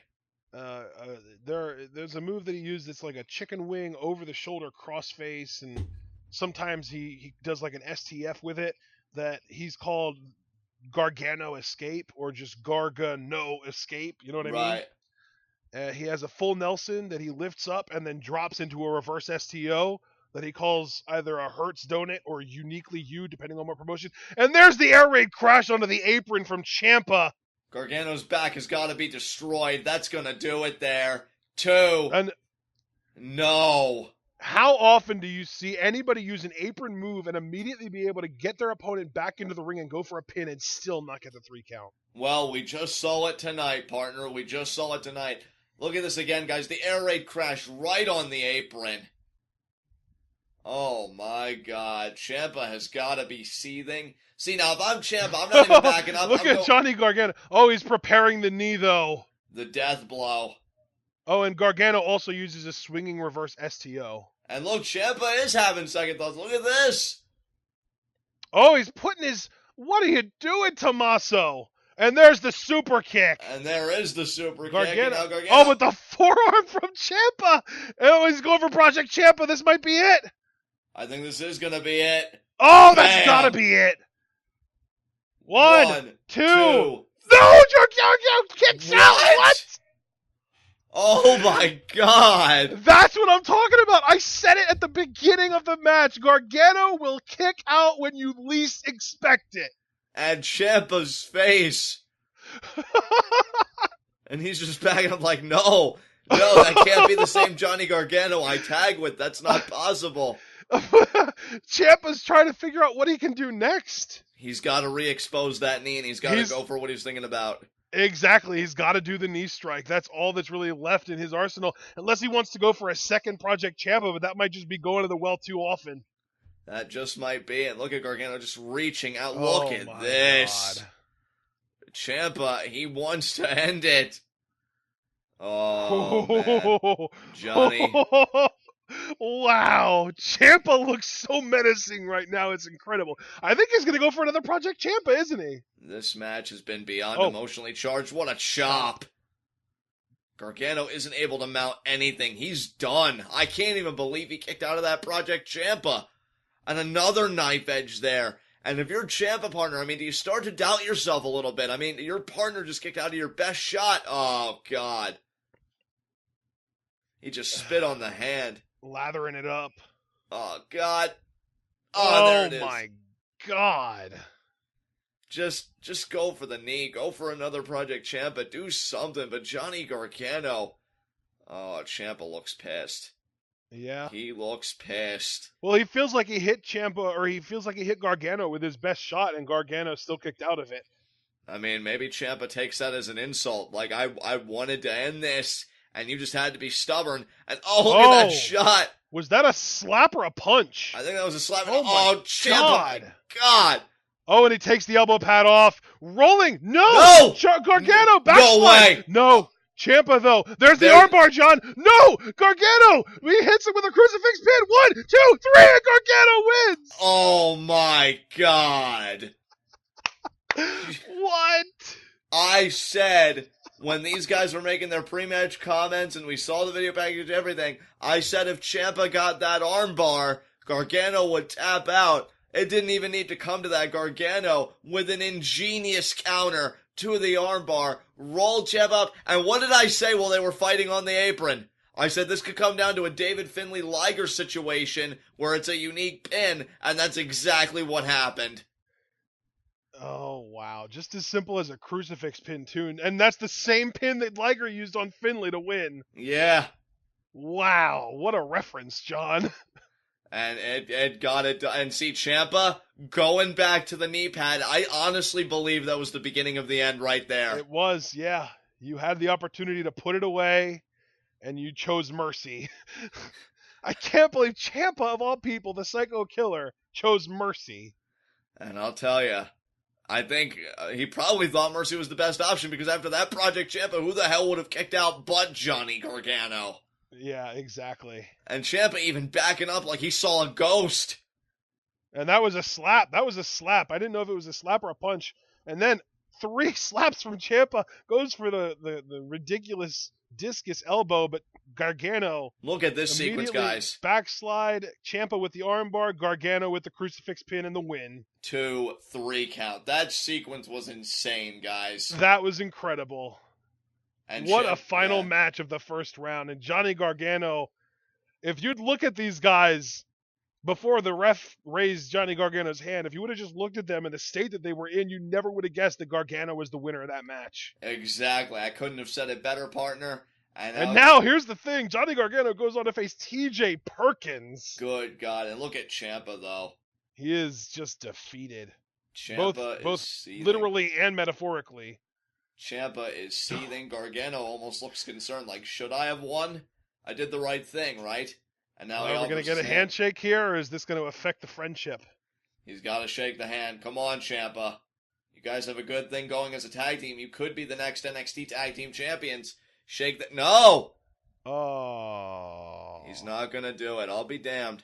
There's a move that he uses that's like a chicken wing over-the-shoulder crossface, and sometimes he does like an STF with it that he's called Gargano Escape or just Gargano Escape. You know what I mean? He has a full Nelson that he lifts up and then drops into a reverse STO that he calls either a Hertz Donut or Uniquely You, depending on what promotion. And there's the air raid crash onto the apron from Ciampa. Gargano's back has got to be destroyed. That's going to do it there. 2. And no. How often do you see anybody use an apron move and immediately be able to get their opponent back into the ring and go for a pin and still not get the 3 count? Well, we just saw it tonight, partner. We just saw it tonight. Look at this again, guys. The air raid crash right on the apron. Oh, my God. Ciampa has got to be seething. See, now, if I'm Ciampa, I'm not even backing up. Look at Johnny Gargano. Oh, he's preparing the knee, though. The death blow. Oh, and Gargano also uses a swinging reverse STO. And look, Ciampa is having second thoughts. Look at this. Oh, he's putting his... What are you doing, Tommaso? And there's the super kick. And there is the super kick. Gargano. Gargano. Oh, but the forearm from Ciampa. Oh, he's going for Project Ciampa. This might be it. I think this is going to be it. Oh, that's got to be it. One, two. No, Gargano kicks out. What? Oh, my God. That's what I'm talking about. I said it at the beginning of the match. Gargano will kick out when you least expect it. And Ciampa's face. And he's just backing up like, no, that can't be the same Johnny Gargano I tag with. That's not possible. Ciampa's trying to figure out what he can do next. He's got to re-expose that knee, and he's got to go for what he's thinking about. Exactly. He's got to do the knee strike. That's all that's really left in his arsenal, unless he wants to go for a second Project Ciampa, but that might just be going to the well too often. That just might be it. Look at Gargano just reaching out. Look at this. God. Ciampa, he wants to end it. Oh, man. Johnny. Wow. Ciampa looks so menacing right now. It's incredible. I think he's going to go for another Project Ciampa, isn't he? This match has been beyond emotionally charged. What a chop. Gargano isn't able to mount anything. He's done. I can't even believe he kicked out of that Project Ciampa. And another knife edge there. And if you're a Ciampa partner, I mean, do you start to doubt yourself a little bit? I mean, your partner just kicked out of your best shot. Oh, God. He just spit on the hand. Lathering it up. Oh, God. Oh, there it is. Oh, my God. Just go for the knee. Go for another Project Ciampa. Do something. But Johnny Gargano. Oh, Ciampa looks pissed. Yeah. He looks pissed. Well, he feels like he hit Ciampa, or he feels like he hit Gargano with his best shot, and Gargano still kicked out of it. I mean, maybe Ciampa takes that as an insult. Like, I wanted to end this, and you just had to be stubborn. And look at that shot. Was that a slap or a punch? I think that was a slap. Oh, Ciampa, my God. Oh, and he takes the elbow pad off. Rolling. No! Gargano backslide. No way. No. Ciampa, though. There's the There, armbar, John. No! Gargano! He hits him with a crucifix pin. 1, 2, 3, and Gargano wins! oh my God. What? I said when these guys were making their pre-match comments and we saw the video package and everything, I said if Ciampa got that armbar, Gargano would tap out. It didn't even need to come to that. Gargano, with an ingenious counter to the armbar, rolled Ciampa up. And what did I say while they were fighting on the apron? I said this could come down to a David Finlay Liger situation where it's a unique pin, and that's exactly what happened. Oh, wow. Just as simple as a crucifix pin, too. And that's the same pin that Liger used on Finlay to win. Yeah. Wow. What a reference, John. And it got it done. And see, Ciampa going back to the knee pad. I honestly believe that was the beginning of the end right there. It was, yeah. You had the opportunity to put it away, and you chose mercy. I can't believe Ciampa, of all people, the Psycho Killer, chose mercy. And I'll tell you, I think he probably thought mercy was the best option because after that Project Ciampa, who the hell would have kicked out but Johnny Gargano? Yeah, exactly. And Ciampa even backing up like he saw a ghost. And that was a slap. That was a slap. I didn't know if it was a slap or a punch. And then 3 slaps from Ciampa, goes for the ridiculous discus elbow, but Gargano. Look at this sequence, guys. Backslide, Ciampa with the armbar, Gargano with the crucifix pin and the win. 2, 3 count. That sequence was insane, guys. That was incredible. And what a final match of the first round. And Johnny Gargano, if you'd look at these guys before the ref raised Johnny Gargano's hand, if you would have just looked at them in the state that they were in, you never would have guessed that Gargano was the winner of that match. Exactly. I couldn't have said it better, partner. And now, here's the thing. Johnny Gargano goes on to face T.J. Perkins. Good God. And look at Ciampa, though. He is just defeated. Ciampa both seething. Literally and metaphorically. Ciampa is seething. Gargano almost looks concerned. Like, should I have won? I did the right thing, right? And now are we going to get a handshake here, or is this going to affect the friendship? He's got to shake the hand. Come on, Ciampa. You guys have a good thing going as a tag team. You could be the next NXT Tag Team Champions. Shake the... No! Oh. He's not going to do it. I'll be damned.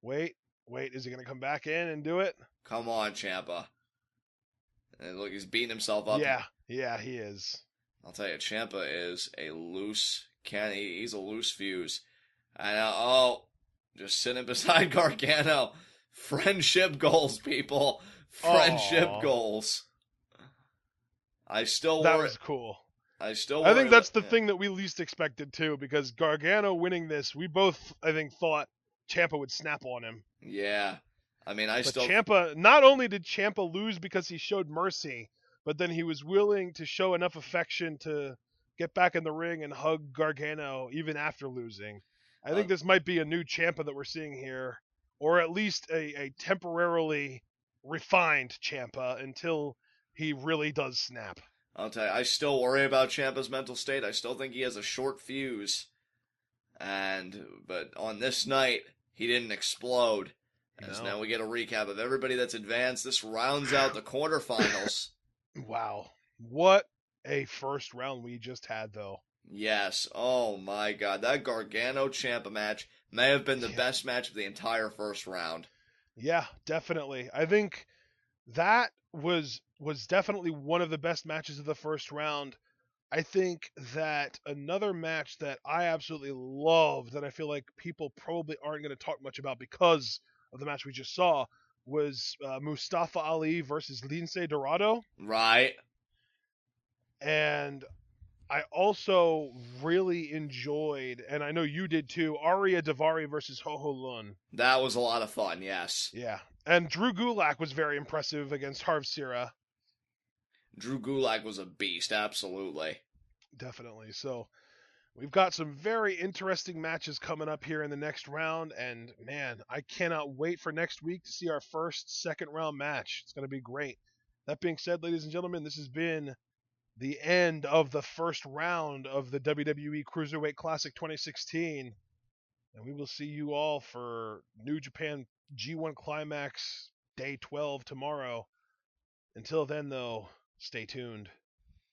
Wait. Is he going to come back in and do it? Come on, Ciampa. And look, he's beating himself up. Yeah, he is. I'll tell you, Ciampa is a loose cannon. He's a loose fuse. And just sitting beside Gargano. Friendship goals, people. Friendship goals. That was cool. I think that's the thing that we least expected too, because Gargano winning this, we both, I think, thought Ciampa would snap on him. Yeah. I mean, Ciampa, not only did Ciampa lose because he showed mercy, but then he was willing to show enough affection to get back in the ring and hug Gargano even after losing. I think this might be a new Ciampa that we're seeing here, or at least a temporarily refined Ciampa until he really does snap. I'll tell you, I still worry about Ciampa's mental state. I still think he has a short fuse. But on this night, he didn't explode. As now we get a recap of everybody that's advanced. This rounds out the quarterfinals. Wow. What a first round we just had, though. Yes. Oh, my God. That Gargano-Ciampa match may have been the best match of the entire first round. Yeah, definitely. I think that was definitely one of the best matches of the first round. I think that another match that I absolutely loved, that I feel like people probably aren't going to talk much about because of the match we just saw, was Mustafa Ali versus Lince Dorado. Right. And I also really enjoyed, and I know you did too, Arya Davari versus Ho Ho Lun. That was a lot of fun, yes. Yeah. And Drew Gulak was very impressive against Harv Sihra. Drew Gulak was a beast, absolutely. Definitely. So we've got some very interesting matches coming up here in the next round, and man, I cannot wait for next week to see our first second round match. It's going to be great. That being said, ladies and gentlemen, this has been the end of the first round of the WWE Cruiserweight Classic 2016, and we will see you all for New Japan G1 Climax Day 12 tomorrow. Until then, though, stay tuned.